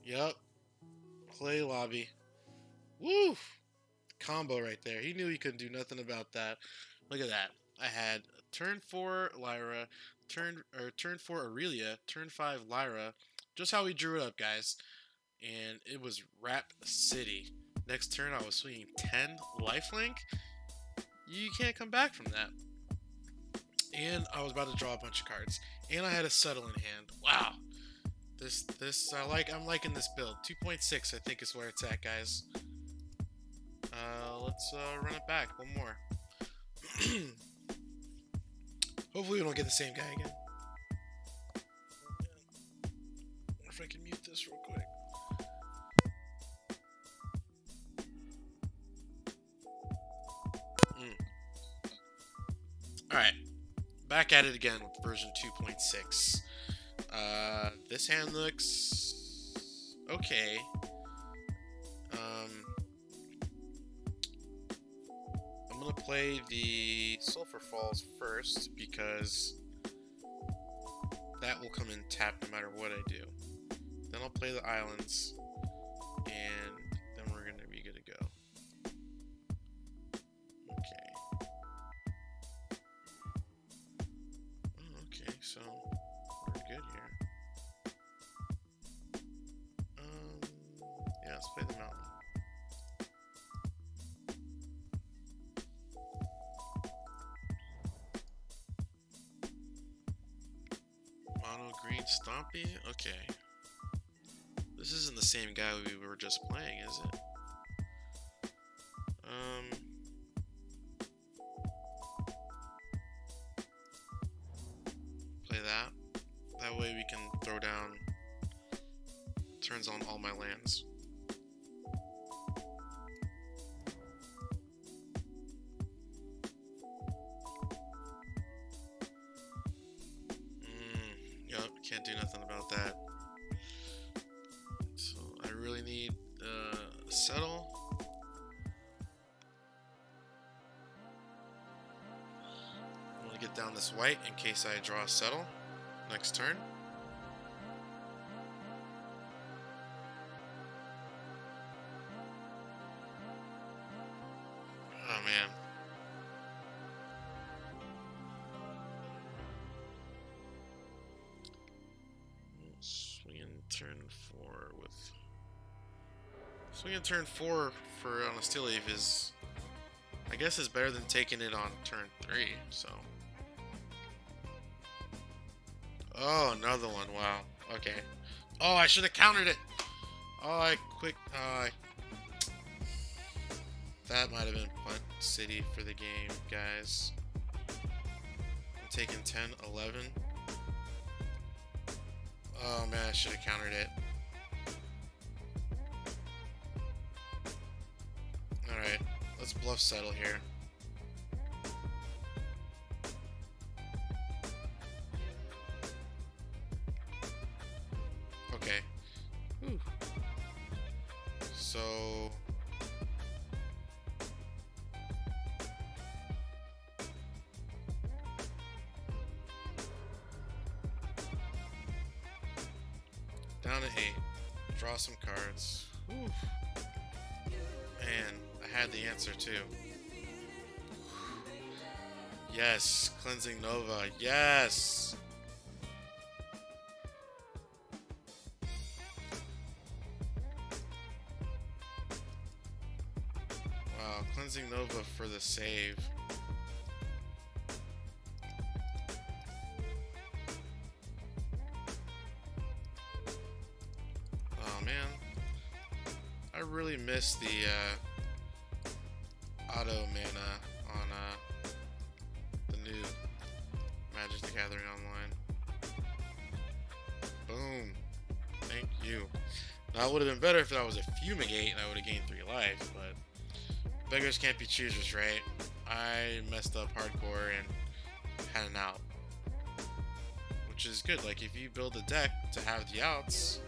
Yup. Play lobby. Woo! Combo right there. He knew he couldn't do nothing about that. Look at that. I had turn 4 Lyra, turn 4 Aurelia, turn 5 Lyra. Just how we drew it up, guys. And it was Rap City. Next turn I was swinging 10 lifelink. You can't come back from that. And I was about to draw a bunch of cards. And I had a settle in hand. Wow. I'm liking this build. 2.6 I think is where it's at, guys. Let's run it back. One more. Hopefully we don't get the same guy again. If I can mute this real quick. Alright. Back at it again with version 2.6. This hand looks okay. I'm gonna play the Sulfur Falls first because that will come in tap no matter what I do. Then I'll play the islands, and then we're gonna be good to go. Okay. Okay, so we're good here. Yeah, let's play the mountain. Mono green Stompy? Okay. This isn't the same guy we were just playing, is it? Play that. That way we can throw down, turns on all my lands. Yep, can't do nothing about that. So I really need settle. I want to get down this white in case I draw a settle next turn. Oh man. Swinging turn 4 with... Swinging turn 4 for on a steel leaf is... I guess is better than taking it on turn 3, so... Oh, another one, wow. Okay. Oh, I should have countered it! Oh, that might have been punt city for the game, guys. I'm taking 10, 11. Oh man, I should have countered it. Alright, let's bluff settle here. Okay. Whew. So... down to 8. Draw some cards. Whew. Man, I had the answer too. Yes, Cleansing Nova. Yes! Wow, Cleansing Nova for the save. Oh man, I really miss the auto mana on the new Magic the Gathering Online. Boom. Thank you. Now it would have been better if that was a Fumigate and I would have gained 3 life, but beggars can't be choosers, right? I messed up hardcore and had an out. Which is good. Like, if you build a deck to have the outs,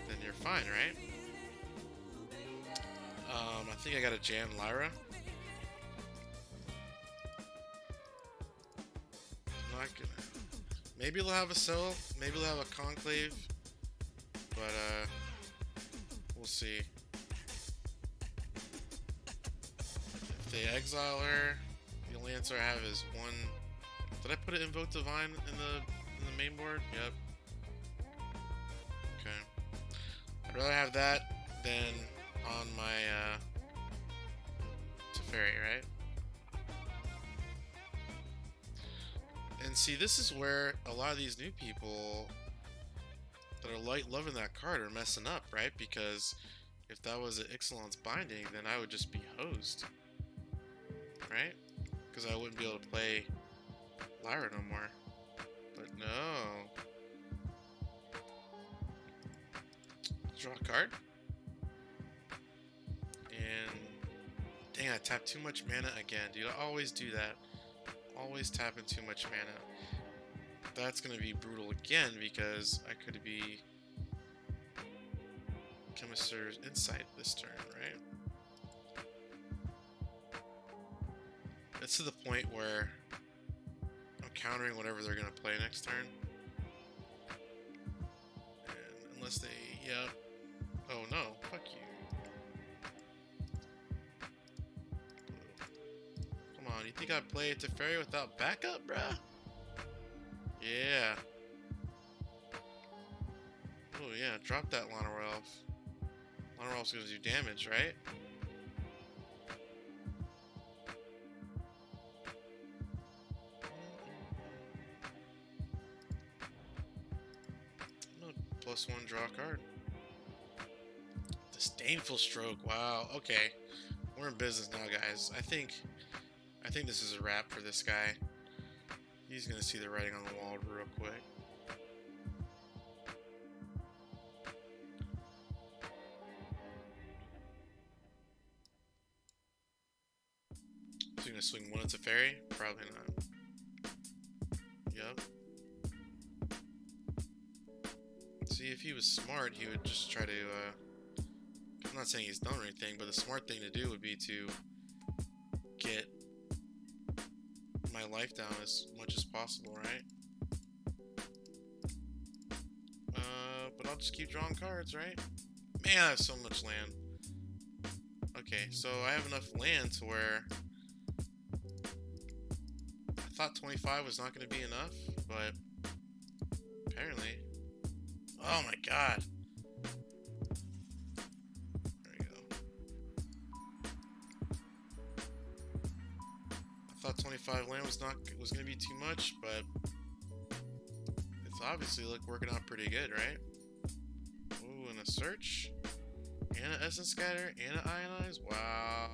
then you're fine, right? I think I got a jam Lyra. Not gonna. Maybe they'll have a cell. Maybe they'll have a conclave. But we'll see. If they exile her, the only answer I have is one. Did I put an Invoke Divine in the main board? Yep. Okay. I'd rather have that than on my Teferi, right? And see, this is where a lot of these new people that are loving that card are messing up, right? Because if that was an Ixalan's Binding, then I would just be hosed, right? Because I wouldn't be able to play Lyra no more. But no. Draw a card. And dang, I tapped too much mana again, dude. I always do that. Always tapping too much mana. That's gonna be brutal again because I could be Chemist's Insight this turn, right? It's to the point where I'm countering whatever they're gonna play next turn. And unless they, yep. Oh no, fuck you. Come on, you think I'd play it to Teferi without backup, bruh? Yeah. Oh yeah, drop that Lana Elf. Lana Elf's gonna do damage, right? +1 draw a card. Disdainful Stroke. Wow. Okay, we're in business now, guys. I think this is a wrap for this guy. He's gonna see the writing on the wall real quick. gonna swing one into fairy? Probably not. Yep. See, if he was smart, he would just try to, I'm not saying he's done or anything, but the smart thing to do would be to get my life down as much as possible, right? But I'll just keep drawing cards, right? Man, I have so much land. Okay, so I have enough land to where I thought 25 was not going to be enough, but apparently. Oh my god. There we go. I thought 25 land was going to be too much, but it's obviously working out pretty good, right? Ooh, and a search, and an essence scatter, and an ionize. Wow.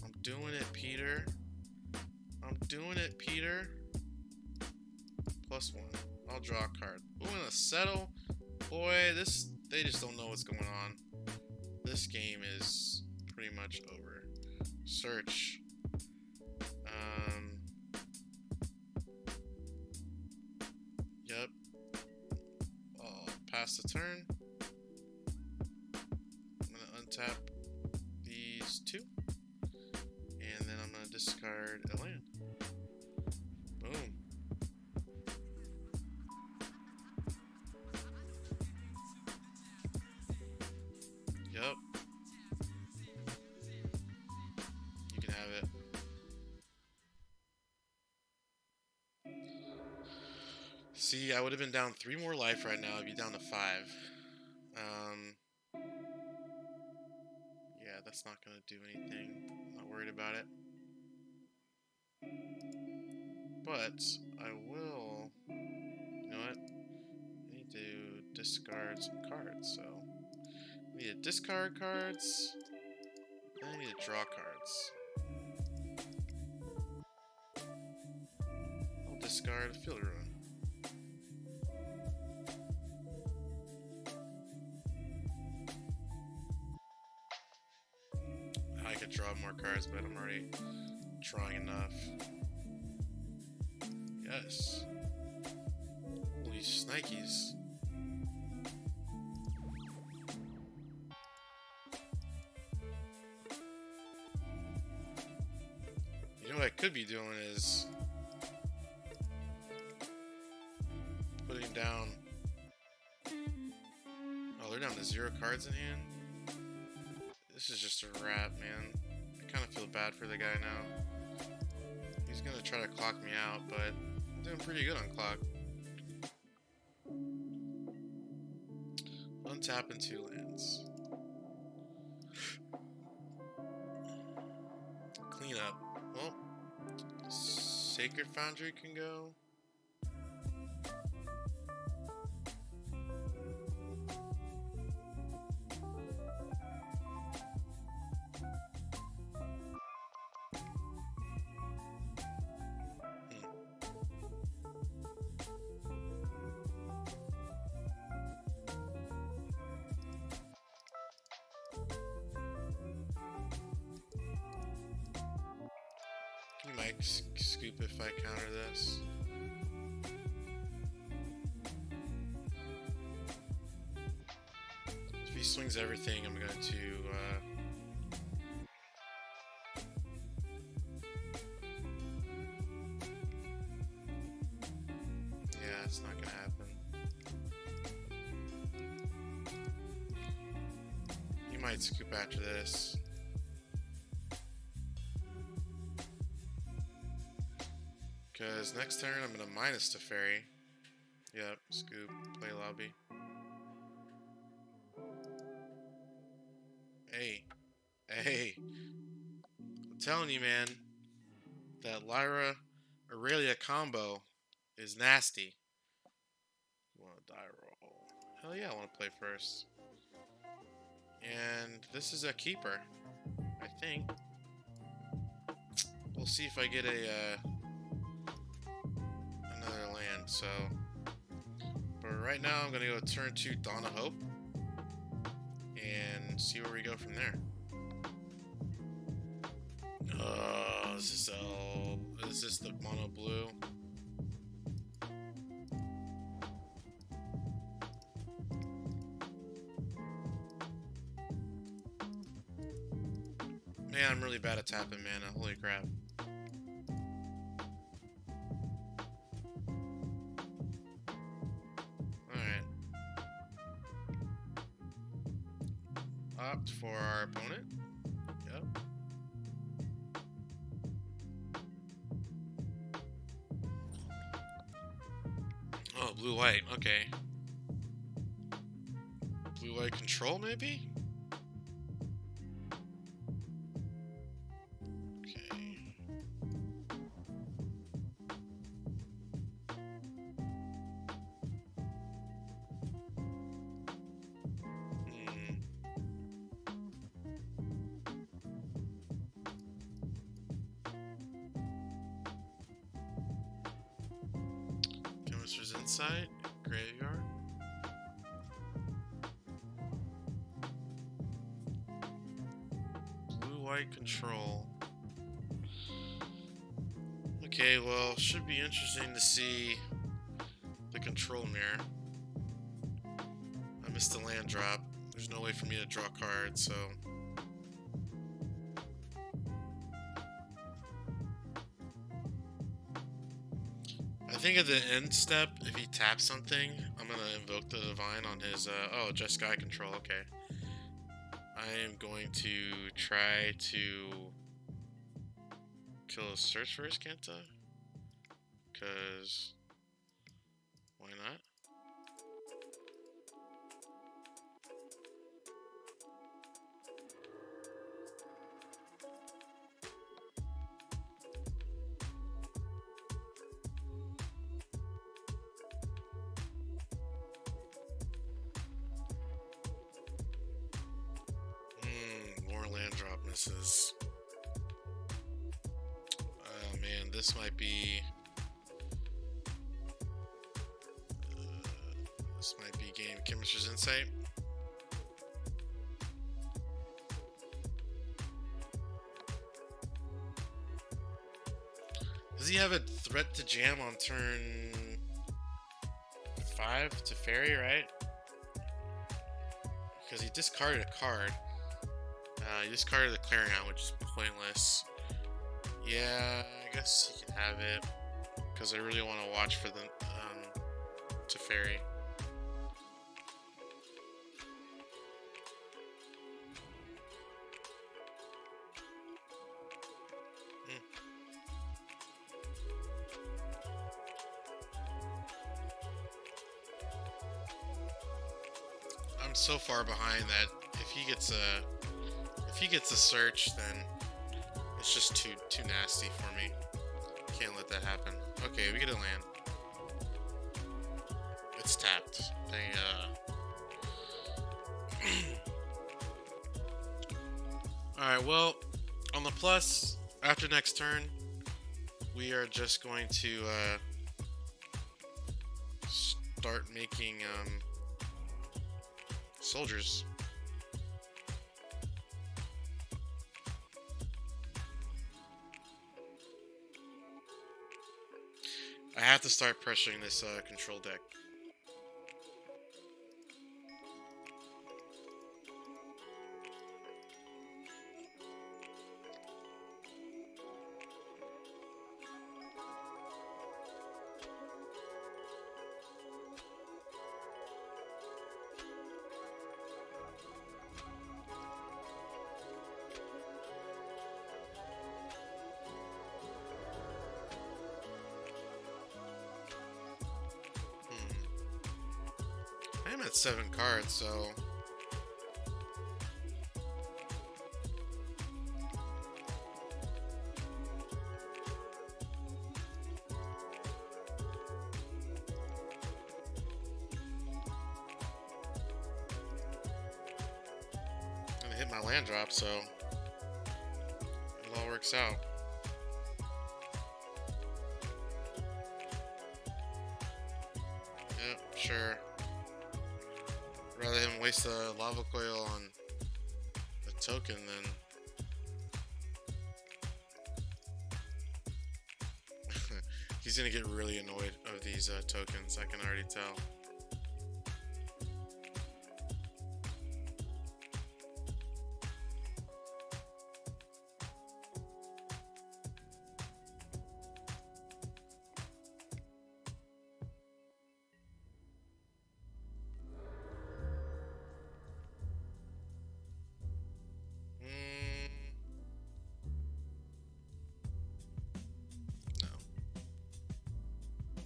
I'm doing it, Peter. I'm doing it, Peter. +1. I'll draw a card. Ooh, and a settle. Boy, they just don't know what's going on. This game is pretty much over. Search. Yep. I'll pass the turn. I'm gonna untap these two. And then I'm gonna discard a land. Boom. Yup. You can have it. See, I would have been down 3 more life right now. I'd be down to 5. Yeah, that's not gonna do anything. I'm not worried about it. But I will. You know what? I need to discard some cards. So I need to discard cards. And I need to draw cards. I'll discard Field Ruin. I could draw more cards, but I'm already drawing enough. Yes. Holy shnikes. You know what I could be doing is putting down. Oh, they're down to 0 cards in hand. This is just a wrap, man. I kind of feel bad for the guy now. He's gonna try to clock me out, but I'm doing pretty good on clock. Untap in 2 lands. Clean up. Well, Sacred Foundry can go. You might scoop if I counter this. If he swings everything, I'm going to yeah, it's not gonna happen. You might scoop after this. Because next turn I'm gonna minus to fairy. Yep, scoop, play lobby. Hey, I'm telling you, man, that Lyra Aurelia combo is nasty. You want to die roll? Hell yeah, I want to play first. And this is a keeper, I think. We'll see if I get a another land. So, but right now I'm gonna go turn 2 Dawn of Hope and see where we go from there. Is this the mono blue? Man, I'm really bad at tapping mana. Holy crap. Alright. Opt for our opponent. Yep. Oh, blue-white. Okay. Blue-white control, maybe? Chemist's Insight, Graveyard. Blue-white control. Okay, well, should be interesting to see the control mirror. I missed the land drop. There's no way for me to draw cards, so... I think at the end step, if he taps something, I'm gonna invoke the Divine on his, oh, Jeskai Control, okay. I am going to try to kill a search for his Kenta, because why not? More land drop misses. Oh man, this might be game Chemist's Insight. Does he have a threat to jam on turn 5 to Fairy, right? Because he discarded a card. He discarded the Clarion, which is pointless. Yeah, I guess he can have it. Because I really want to watch for the Teferi. I'm so far behind that if he gets a search, then it's just too nasty for me. Can't let that happen. Okay, we get a land. It's tapped. Alright, well, on the plus, after next turn, we are just going to start making soldiers. I have to start pressuring this control deck. I'm at 7 cards, so I'm gonna hit my land drop, so it all works out. Yep, sure. Rather than waste a lava coil on a token than He's gonna get really annoyed of these tokens, I can already tell.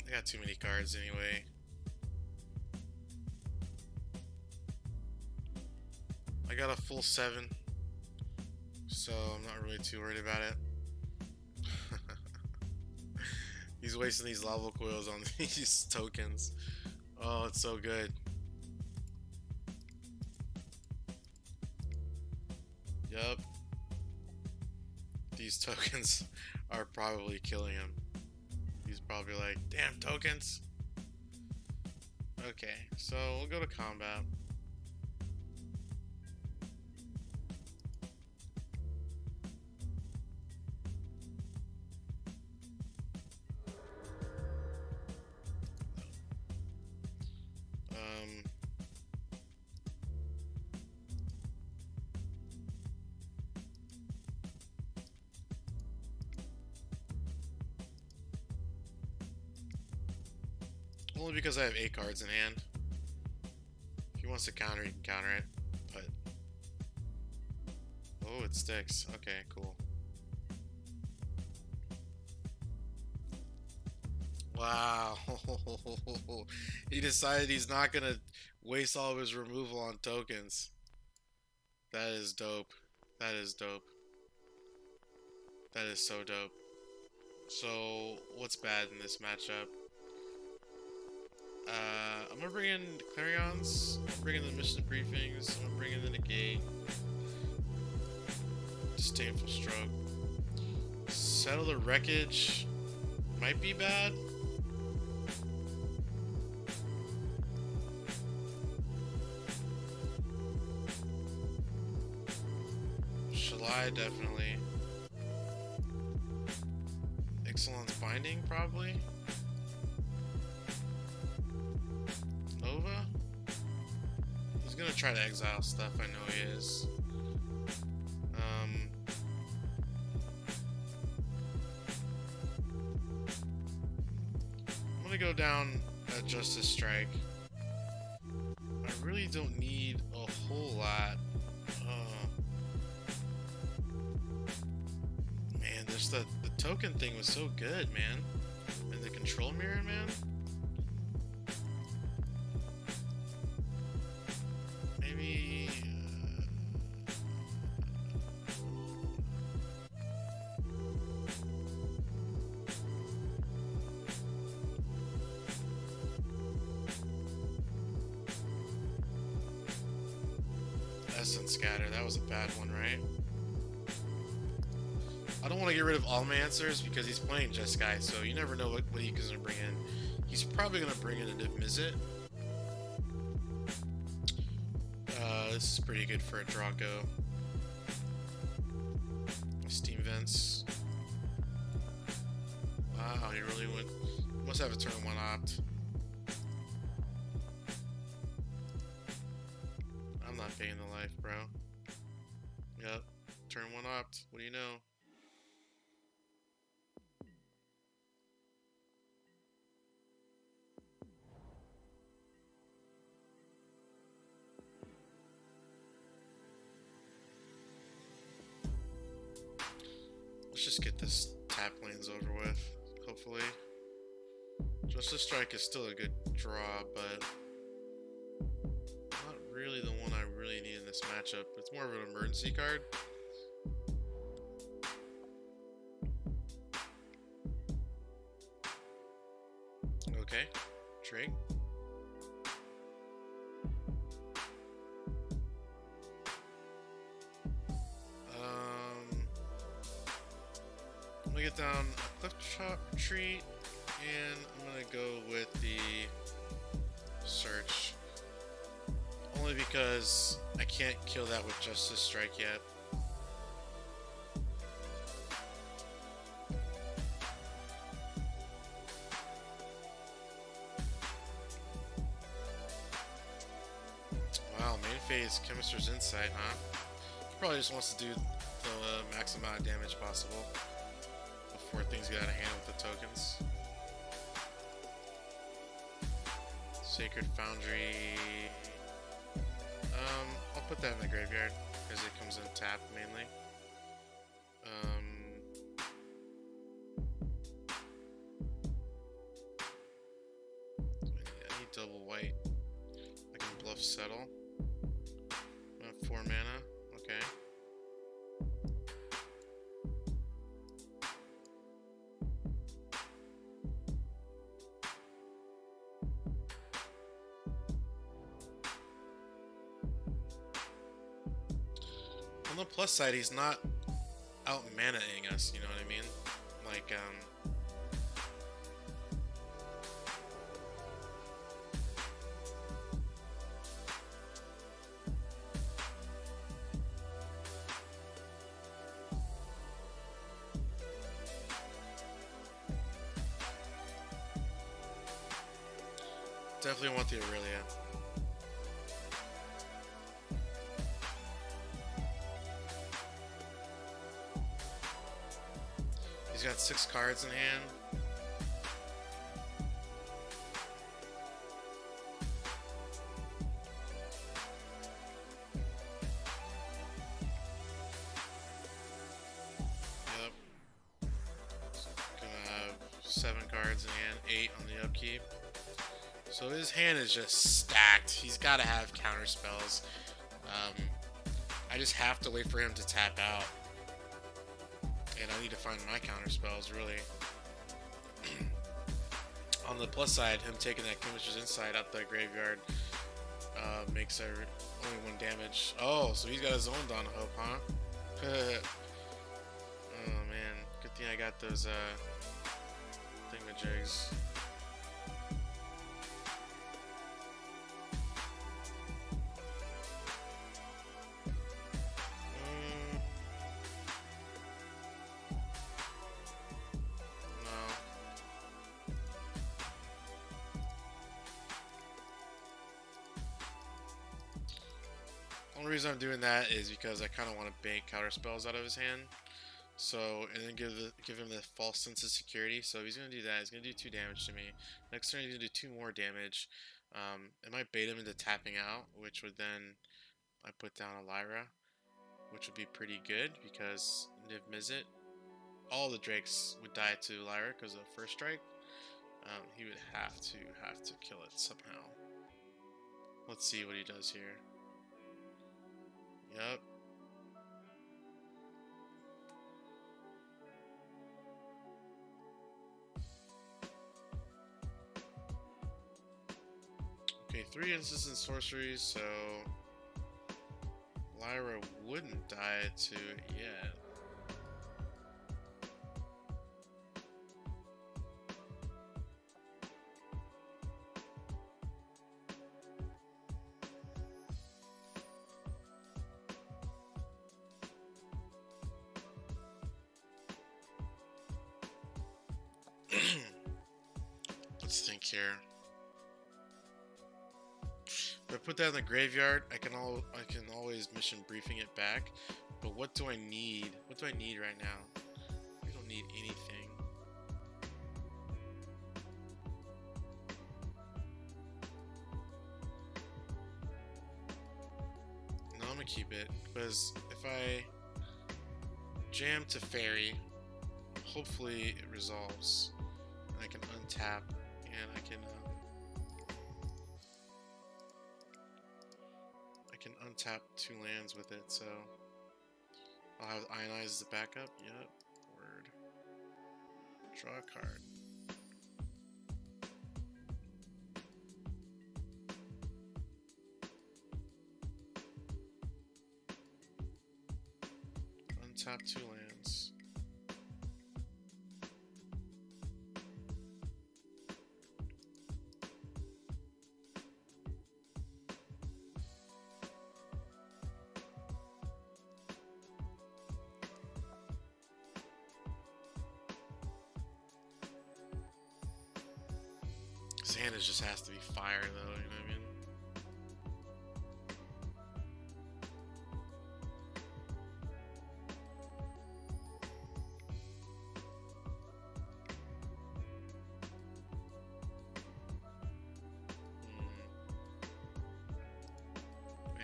I got too many cards anyway. I got a full 7, so I'm not really too worried about it. He's wasting these lava coils on these tokens. Oh, it's so good. Yup. These tokens are probably killing him. He's probably like, damn tokens. Okay, so we'll go to combat. Only because I have 8 cards in hand. If he wants to counter, he can counter it, but... Oh, it sticks. Okay, cool. Wow. He decided he's not gonna waste all of his removal on tokens. That is dope. That is dope. That is so dope. So, what's bad in this matchup? I'm gonna bring in Clarions, I'm bringing in the mission briefings, I'm gonna bring in the negate, disdainful stroke, settle the wreckage, might be bad. Shall I? Definitely. Excellence binding, probably. Nova? He's gonna try to exile stuff, I know he is. I'm gonna go down at Justice Strike. I really don't need a whole lot. Man, just the token thing was so good, man. And the control mirror, man. Maybe... Essence Scatter, that was a bad one, right? I don't want to get rid of all my answers because he's playing Jeskai, so you never know what he's going to bring in. He's probably going to bring in a Niv Mizzet. This is pretty good for a Draco. Steam Vents. Wow, he really went... Must have a turn 1 opt. I'm not paying the life, bro. Yep. Turn 1 opt. What do you know? Let's just get this tap lanes over with, hopefully. Justice Strike is still a good draw, but not really the one I really need in this matchup. It's more of an emergency card. Okay, Drake. I'm gonna get down a Cliff Chop Retreat, and I'm gonna go with the Search. Only because I can't kill that with Justice Strike yet. phase Chemister's Insight, huh? He probably just wants to do the max amount of damage possible before things get out of hand with the tokens. Sacred Foundry. I'll put that in the graveyard because it comes in tap mainly. I need double white. I can bluff settle. I have 4 mana. Okay. On the plus side, he's not out mana-ing us, you know what I mean? Like, definitely want the Aurelia. He's got 6 cards in hand. Yep. Gonna have 7 cards in hand, 8 on the upkeep. So his hand is just stacked. He's got to have counter spells. I just have to wait for him to tap out. And I need to find my counter spells, really. On the plus side, him taking that Chemister's Insight out the graveyard makes only 1 damage. Oh, so he's got his own Dawn of Hope, huh? Oh man, good thing I got those thingamajigs. The only reason I'm doing that is because I kind of want to bank counter spells out of his hand, so and then give him the false sense of security. So he's gonna do that. He's gonna do 2 damage to me. Next turn he's gonna do 2 more damage. It might bait him into tapping out, which would then I put down a Lyra, which would be pretty good because Niv Mizzet, all the Drakes would die to Lyra because of first strike. He would have to kill it somehow. Let's see what he does here. Yep. Okay, 3 instances and sorceries, so Lyra wouldn't die to it yet. Let's think here. If I put that in the graveyard, I can always mission briefing it back. But what do I need? What do I need right now? I don't need anything. No, I'm gonna keep it because if I jam to fairy, hopefully it resolves. And I can untap and I can untap 2 lands with it, so I'll have Ionize as the backup. Yep. Word. Draw a card. Untap 2 lands. His hand just has to be fire, though, you know what I mean?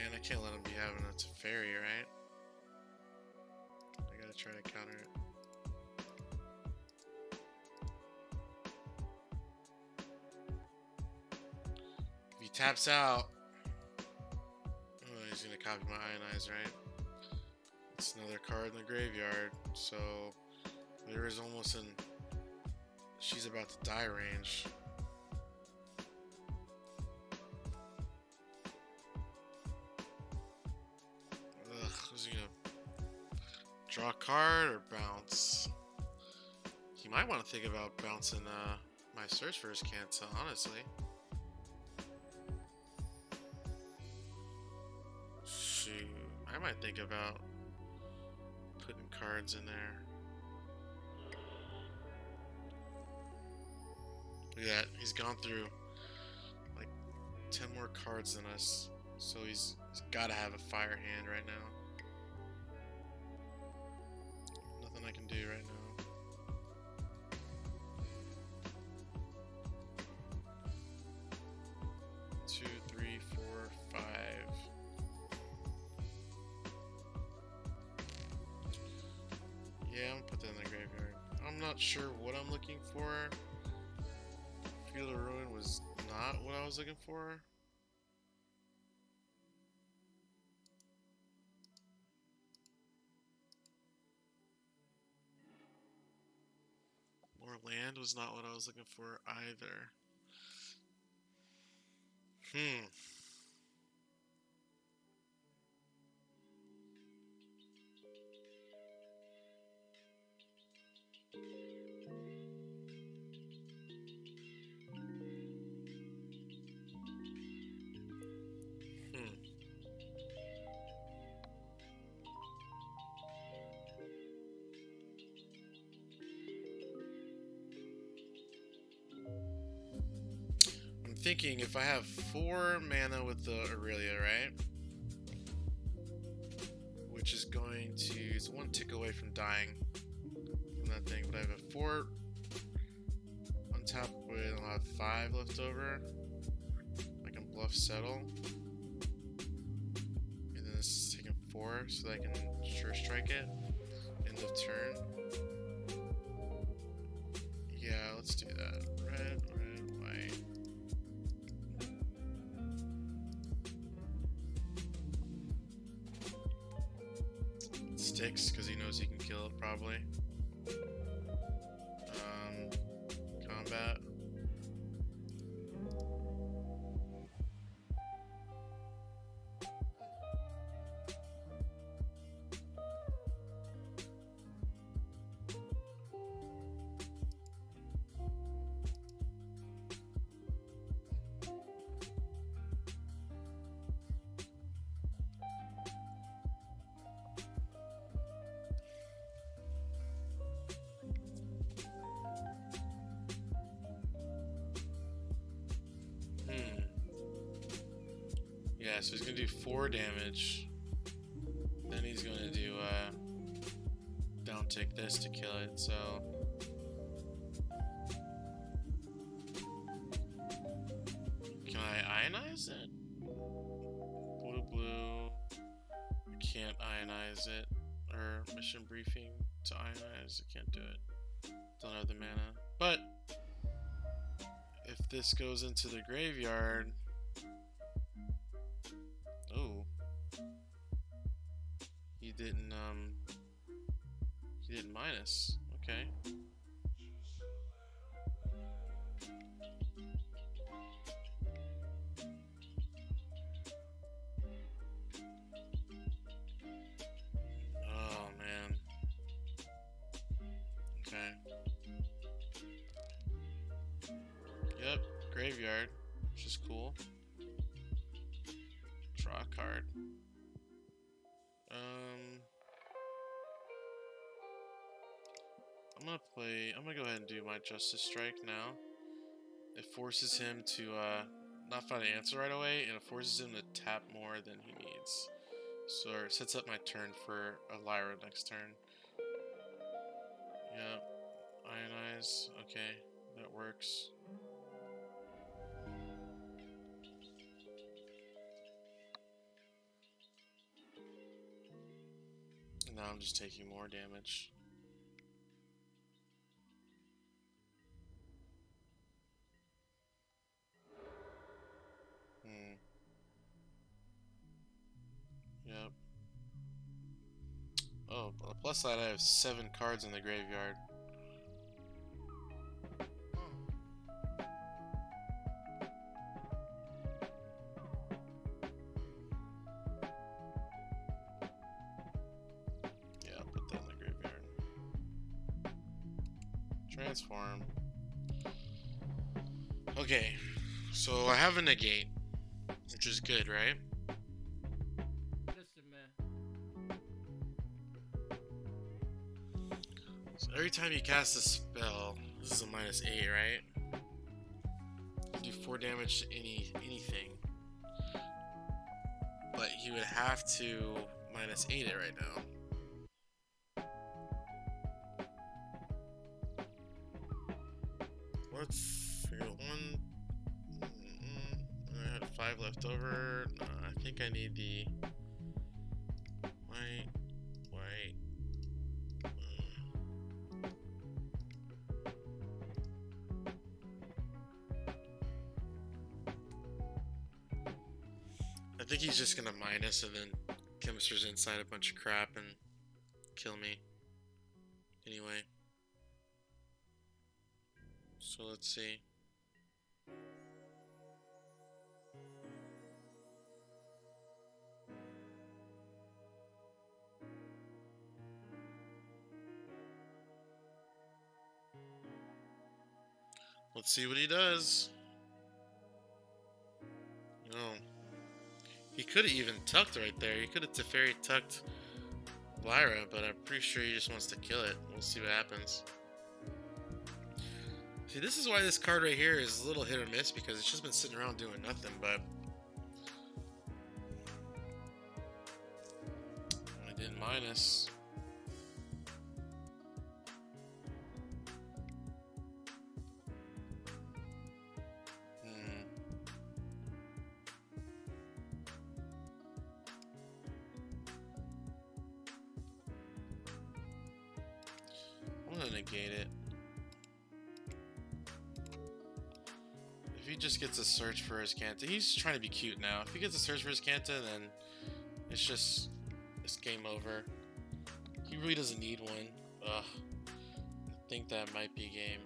Man, I can't let him be having it. It's a fairy, right? I gotta try to counter it. If he taps out, oh, he's gonna copy my Ionize, right? It's another card in the graveyard, so there is almost an she's about to die range. Ugh, who's he gonna draw a card or bounce? He might want to think about bouncing my search for his cancel, honestly. Shoot, I might think about putting cards in there. Look at that, he's gone through like 10 more cards than us, so he's gotta have a fire hand right now. Nothing I can do right now. Two, three, four, five. Yeah, I'm gonna put that in the graveyard. I'm not sure what I'm looking for. Field of Ruin was not what I was looking for. More land was not what I was looking for either. I'm thinking if I have 4 mana with the Aurelia, right? Which is going to... it's 1 tick away from dying from that thing, but I have a 4 untap with, I'll have 5 left over. I can bluff settle. And then this is taking 4 so that I can sure strike it. End of turn. Yeah, let's do that. Red, white. It sticks because he knows he can kill it probably. Combat. Yeah, so he's gonna do 4 damage. Then he's gonna do down tick this to kill it, so can I ionize it? Blue. I can't ionize it. Or mission briefing to ionize, I can't do it. Don't have the mana. But if this goes into the graveyard. Oh. He didn't minus. Okay. Oh man. Okay. Yep, graveyard, which is cool. Draw a card. I'm gonna go ahead and do my Justice Strike now. It forces him to not find an answer right away, and it forces him to tap more than he needs. So it sets up my turn for a Lyra next turn. Yep. Ionize. Okay, that works. I'm just taking more damage. Yep. Oh, on the plus side, I have 7 cards in the graveyard. Yeah, I'll put that in the graveyard. Transform. Okay, so I have a negate, which is good, right? Listen, man. So every time you cast a spell, this is a -8, right? You do 4 damage to anything. But he would have to -8 it right now. Let's figure out one. I had 5 left over. I think I need the white. I think he's just gonna minus and then Chemisters inside a bunch of crap and kill me. Anyway. So let's see. Let's see what he does. No. He could have even tucked right there. He could have Teferi tucked Lyra, but I'm pretty sure he just wants to kill it. We'll see what happens. See, this is why this card right here is a little hit or miss, because it's just been sitting around doing nothing, but I didn't minus. I'm gonna negate it. If he just gets a search for his Kanta, he's trying to be cute now. If he gets a search for his Kanta, then it's game over. He really doesn't need one. Ugh. I think that might be game.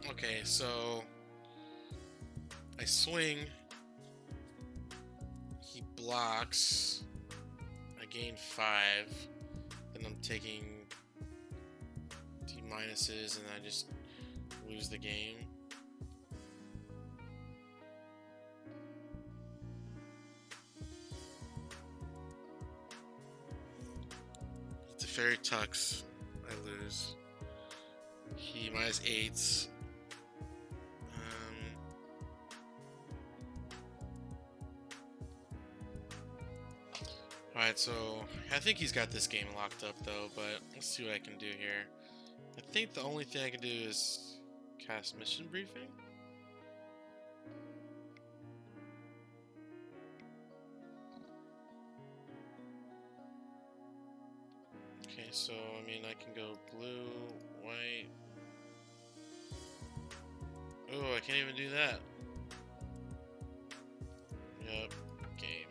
Okay, so I swing, he blocks, I gain 5, and I'm taking D minuses and I just lose the game. The Fairy tucks, I lose. He -8s. Alright, so I think he's got this game locked up though, but let's see what I can do here. I think the only thing I can do is cast Mission Briefing. Okay, so I mean I can go blue, white. Oh, I can't even do that. Yep, game.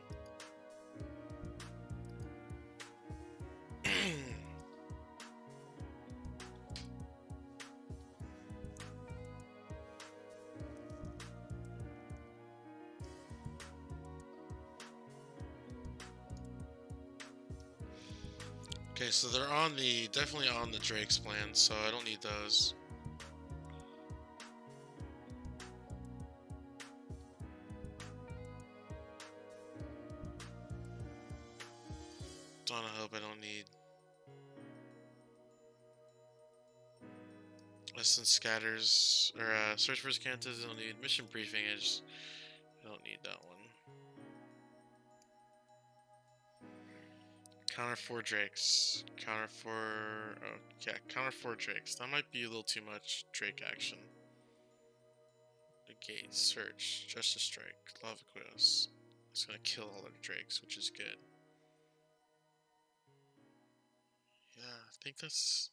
Okay, so they're definitely on the Drake's plan, so I don't need those. Dawn of Hope I don't need. Essence Scatters, or Search for His Cantas I don't need. Mission Briefing I don't need that one. Counter 4 Drakes. Counter 4... Oh, yeah, counter 4 Drakes. That might be a little too much Drake action. Negate, Search, Just a Strike, Lava Quiz. It's gonna kill all their Drakes, which is good. Yeah, I think let's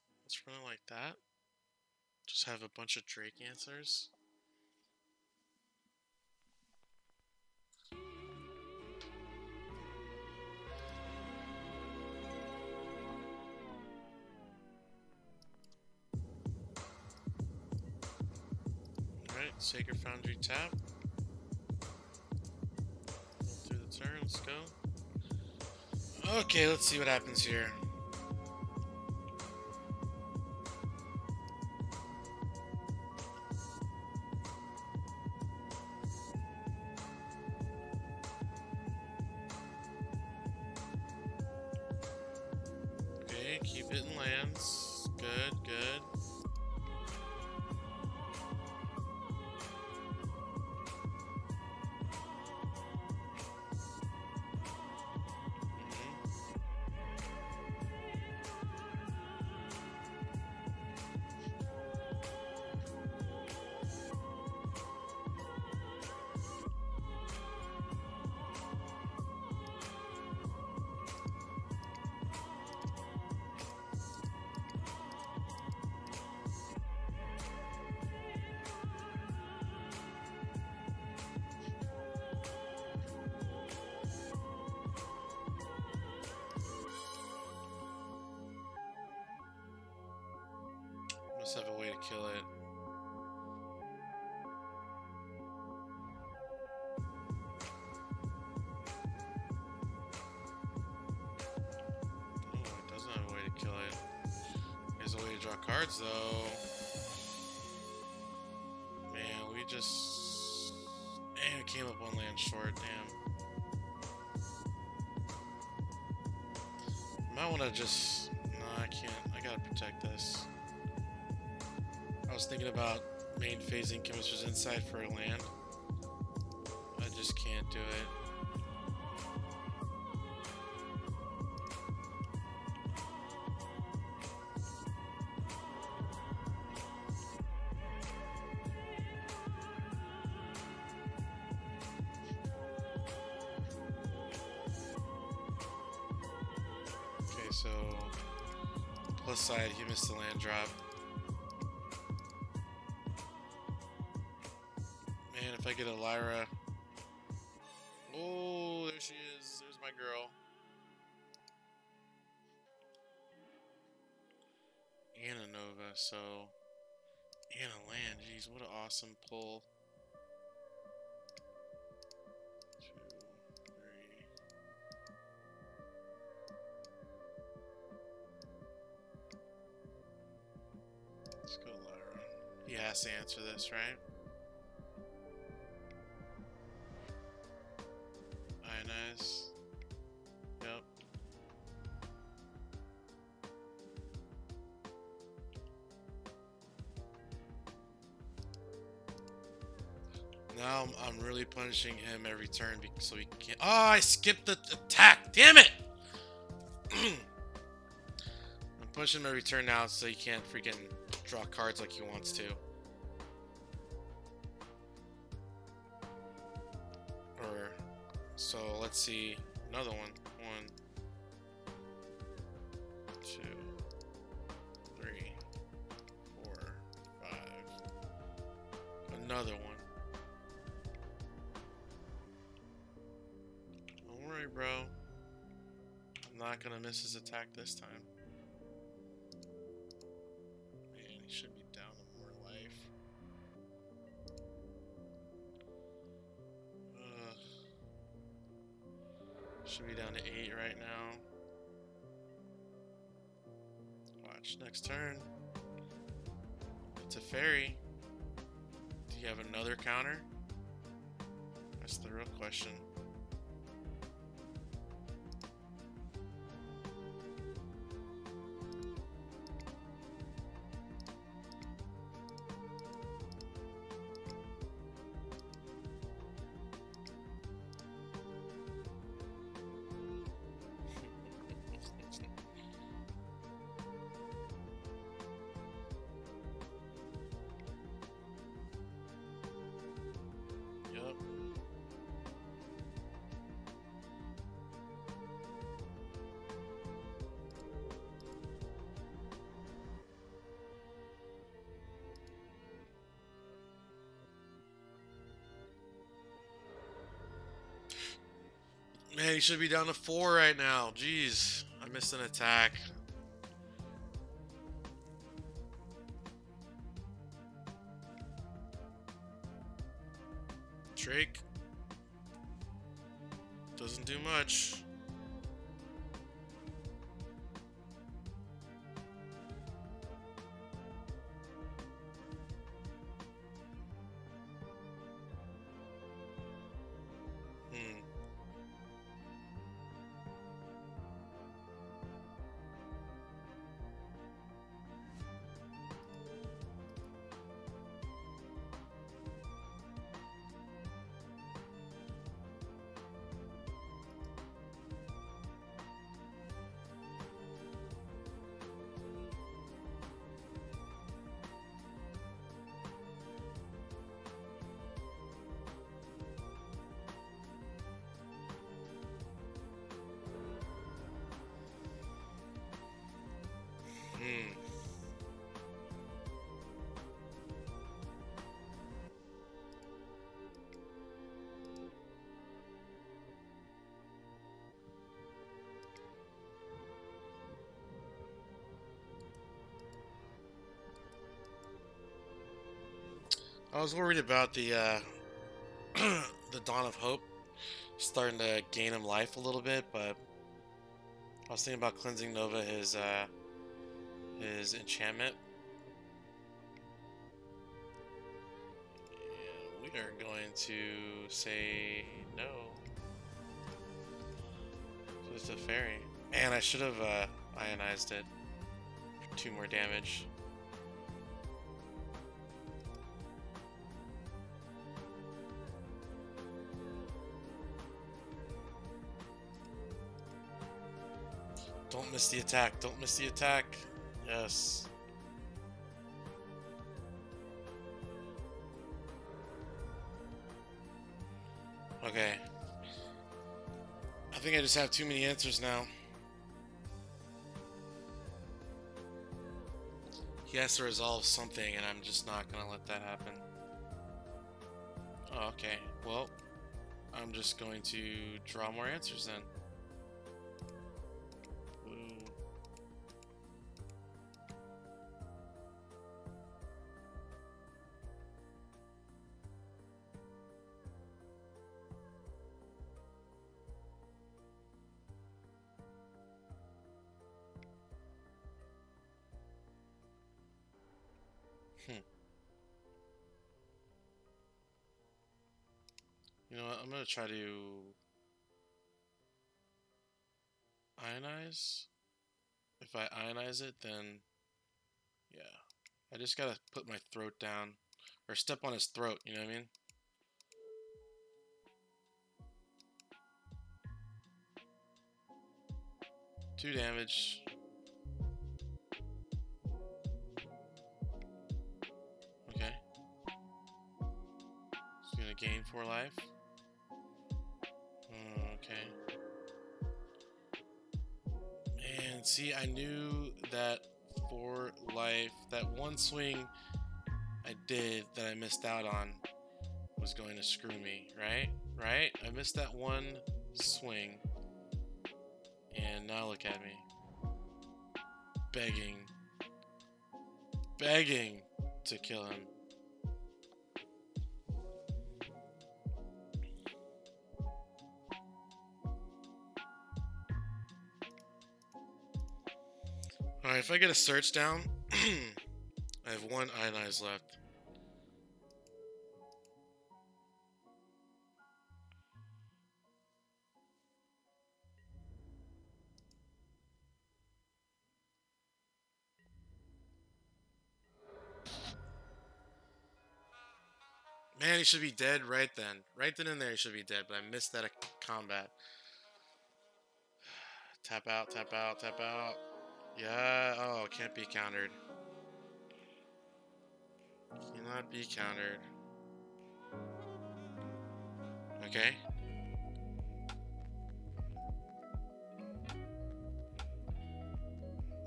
run it like that. Just have a bunch of Drake answers. Alright, Sacred Foundry tap. Go through the turn, let's go. Okay, let's see what happens here. Okay, keep hitting lands. Good, good. Must have a way to kill it. Oh, it doesn't have a way to kill it. There's a way to draw cards, though. Man, we just... Man, it came up one land short, damn. Might want to just... No, I can't. I gotta protect this. I was thinking about main phasing Chemist's Insight for a land. I just can't do it. Okay, so plus side, he missed the land drop. Man, if I get a Lyra. Oh, there she is. There's my girl. And a Nova, so. And a land. Jeez, what an awesome pull. 2, 3. Let's go, Lyra. He has to answer this, right? Nice. Yep. Now I'm really punishing him every turn so he can't. Oh, I skipped the attack. Damn it! I'm pushing him every turn now so he can't freaking draw cards like he wants to. So let's see, another one. 1, 2, 3, 4, 5. Another one. Don't worry, bro. I'm not gonna miss his attack this time. Man, he should be down to more life. Should be down to 8 right now. Watch next turn. It's a fairy. Do you have another counter? That's the real question. Man, he should be down to 4 right now. Jeez, I missed an attack. Drake doesn't do much. I was worried about the the Dawn of Hope starting to gain him life a little bit, but I was thinking about cleansing Nova his enchantment. And we are going to say no. So it's a fairy. Man, I should have ionized it for 2 more damage. Don't miss the attack. Don't miss the attack. Yes. Okay. I think I just have too many answers now. He has to resolve something, and I'm just not gonna let that happen. Oh, okay. Well, I'm just going to draw more answers then. You know what? I'm gonna try to ionize. If I ionize it, then yeah. I just gotta put my throat down. Or step on his throat, you know what I mean? Two damage. Okay. He's gonna gain 4 life. Okay. Man, see, I knew that 4 life, that one swing I did that I missed out on was going to screw me, right? Right? I missed that one swing. And now look at me. Begging to kill him. Alright, if I get a search down, I have 1 ionize left. Man, he should be dead right then. Right then and there, he should be dead, but I missed that combat. Tap out, tap out, tap out. Yeah, oh, can't be countered. Cannot be countered. Okay.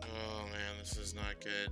Oh man, this is not good.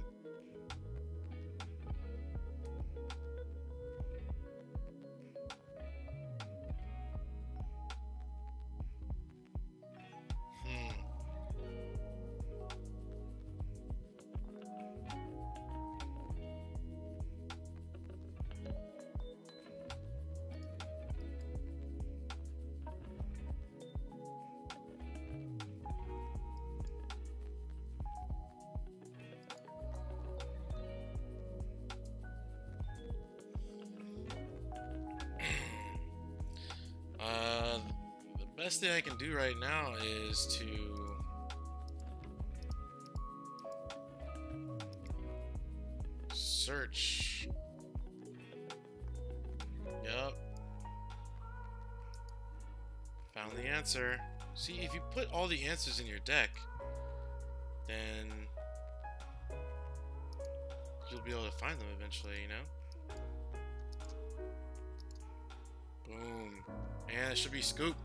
best thing I can do right now is to search. Yep. Found the answer. See, if you put all the answers in your deck, then you'll be able to find them eventually, you know? Boom. And it should be scoop.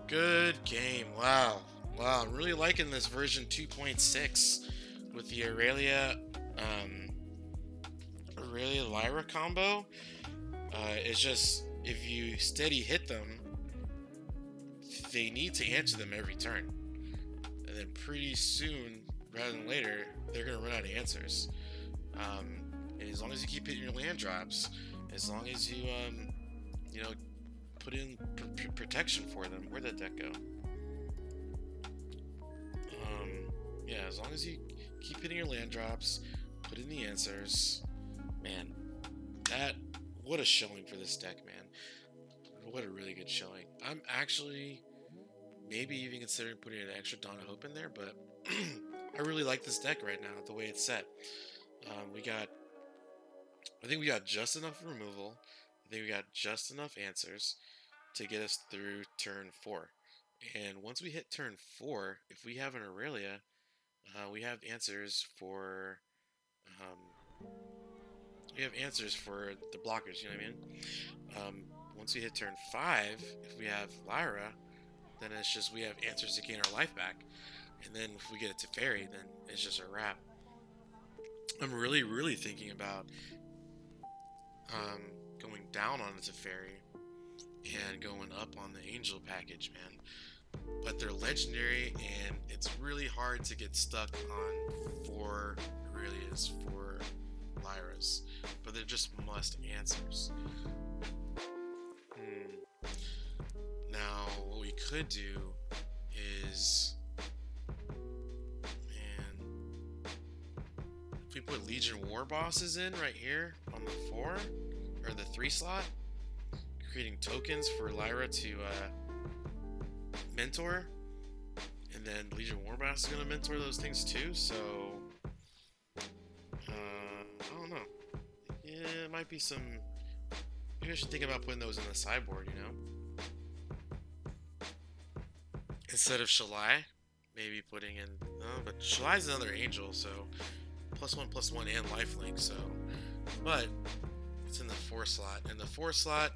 Good game. Wow. Wow, I'm really liking this version 2.6 with the Aurelia Lyra combo. It's just, if you steady hit them, they need to answer them every turn. And then pretty soon, rather than later, they're going to run out of answers. And as long as you keep hitting your land drops, as long as you, you know, put in protection for them. Where'd that deck go? Yeah, as long as you keep hitting your land drops, put in the answers, man, what a showing for this deck, man. What a really good showing. I'm actually maybe even considering putting an extra Dawn of Hope in there, but I really like this deck right now, the way it's set. I think we got just enough removal. I think we got just enough answers to get us through turn 4. And once we hit turn 4, if we have an Aurelia, we have answers for the blockers, you know what I mean? Once we hit turn 5, if we have Lyra, then it's just we have answers to gain our life back. And then if we get it to Fairy, then it's just a wrap. I'm really, really thinking about going down on the Teferi and going up on the Angel package, man. But they're legendary, and it's really hard to get stuck on 4 Aurelias, 4 Lyras. But they're just must answers. Now, what we could do is, if we put Legion War bosses in right here on the 4 or the 3 slot, creating tokens for Lyra to mentor, and then Legion War boss is gonna mentor those things too. So I don't know. Yeah, it might be some. Maybe I should think about putting those in the sideboard, you know, instead of Shalai. Maybe putting in. No, but Shalai is another angel, so +1/+1 and lifelink. So, but it's in the 4 slot. In the 4 slot,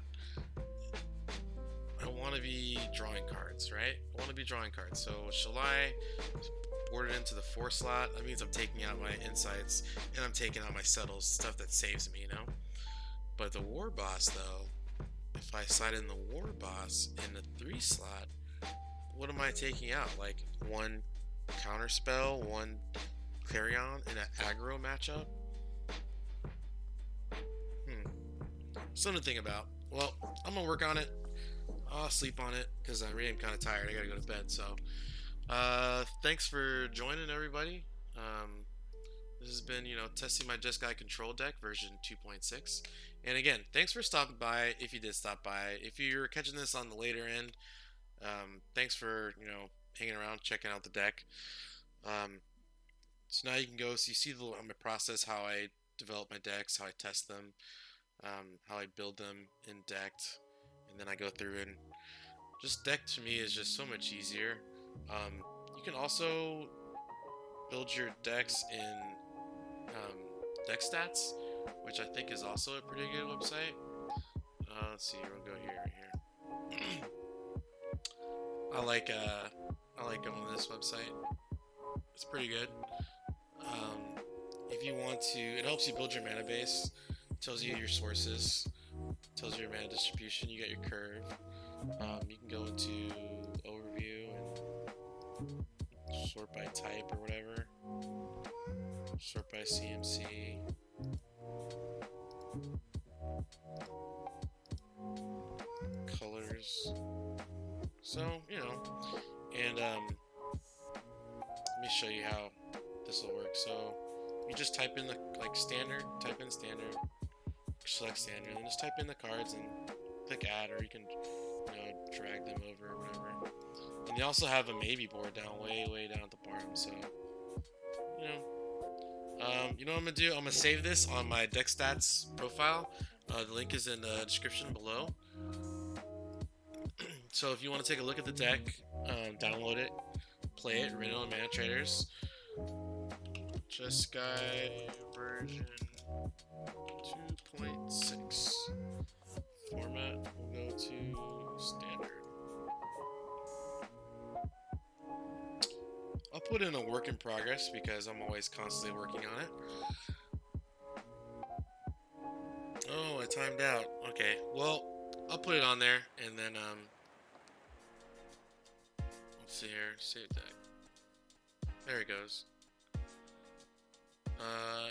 I want to be drawing cards, right? I want to be drawing cards. So Shalai boarded into the 4 slot. That means I'm taking out my insights and I'm taking out my settles, stuff that saves me, you know? But the war boss, though, if I slide in the war boss in the 3 slot, what am I taking out? Like 1 counter spell, 1 Clarion in an aggro matchup? Something to think about. Well, I'm gonna work on it. I'll sleep on it because I really am kind of tired. I gotta go to bed. So, thanks for joining, everybody. This has been, you know, testing my Jeskai Control deck version 2.6. And again, thanks for stopping by. If you did stop by, if you're catching this on the later end, thanks for, you know, hanging around, checking out the deck. So now you can go. So you see my process, how I develop my decks, how I test them, how I build them in decked. And then I go through, and just deck to me is just so much easier. You can also build your decks in deck stats, which I think is also a pretty good website. Let's see, we'll go here, right here. I like going to this website. It's pretty good. If you want to, it helps you build your mana base. Tells you your sources. Tells you your mana distribution. You got your curve. You can go into overview and sort by type or whatever. Sort by CMC. So, you know, and let me show you how this will work. So you just type in the standard, type in standard, select standard, and then just type in the cards and click add, or you can drag them over or whatever. And they also have a maybe board down way down at the bottom. So you know what I'm gonna do? I'm gonna save this on my deck stats profile. The link is in the description below. So if you want to take a look at the deck, download it, play it, run it on Mana Traders. Jeskai version 2.6. Format will go to standard. I'll put in a work in progress because I'm always constantly working on it. Oh, I timed out. Okay, well, I'll put it on there and then let's see here, save deck. There it goes.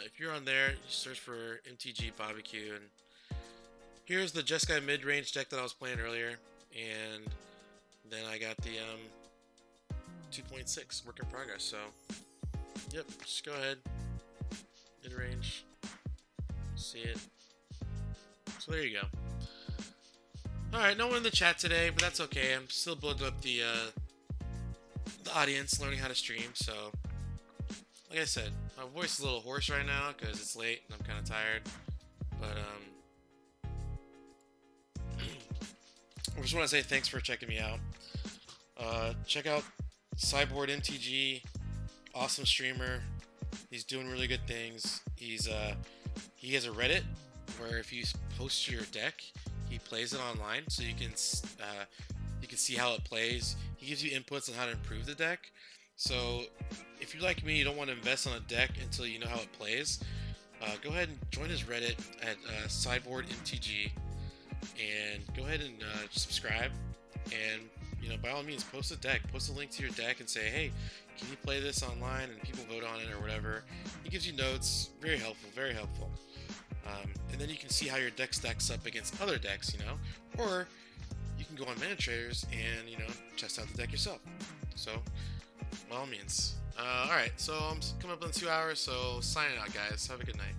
If you're on there, you search for MTG Barbecue, and here's the Jeskai mid-range deck that I was playing earlier, and then I got the 2.6 work in progress. So, yep, just go ahead, mid-range, see it. So there you go. All right, no one in the chat today, but that's okay. I'm still building up the audience, learning how to stream. So, like I said, my voice is a little hoarse right now because it's late and I'm kind of tired. But I just want to say thanks for checking me out. Check out Cyborg MTG, awesome streamer. He's doing really good things. He has a Reddit where if you post your deck, he plays it online, so you can see how it plays. He gives you inputs on how to improve the deck. So if you're like me, you don't want to invest on a deck until you know how it plays, go ahead and join his Reddit at Cyborg MTG, and go ahead and subscribe. And by all means, post a deck, post a link to your deck, and say, hey, can you play this online? And people vote on it or whatever. He gives you notes, very helpful, very helpful. And then you can see how your deck stacks up against other decks, or you can go on Mana Traders and test out the deck yourself. So, by all means. Alright, so I'm coming up in 2 hours, so signing out, guys. Have a good night.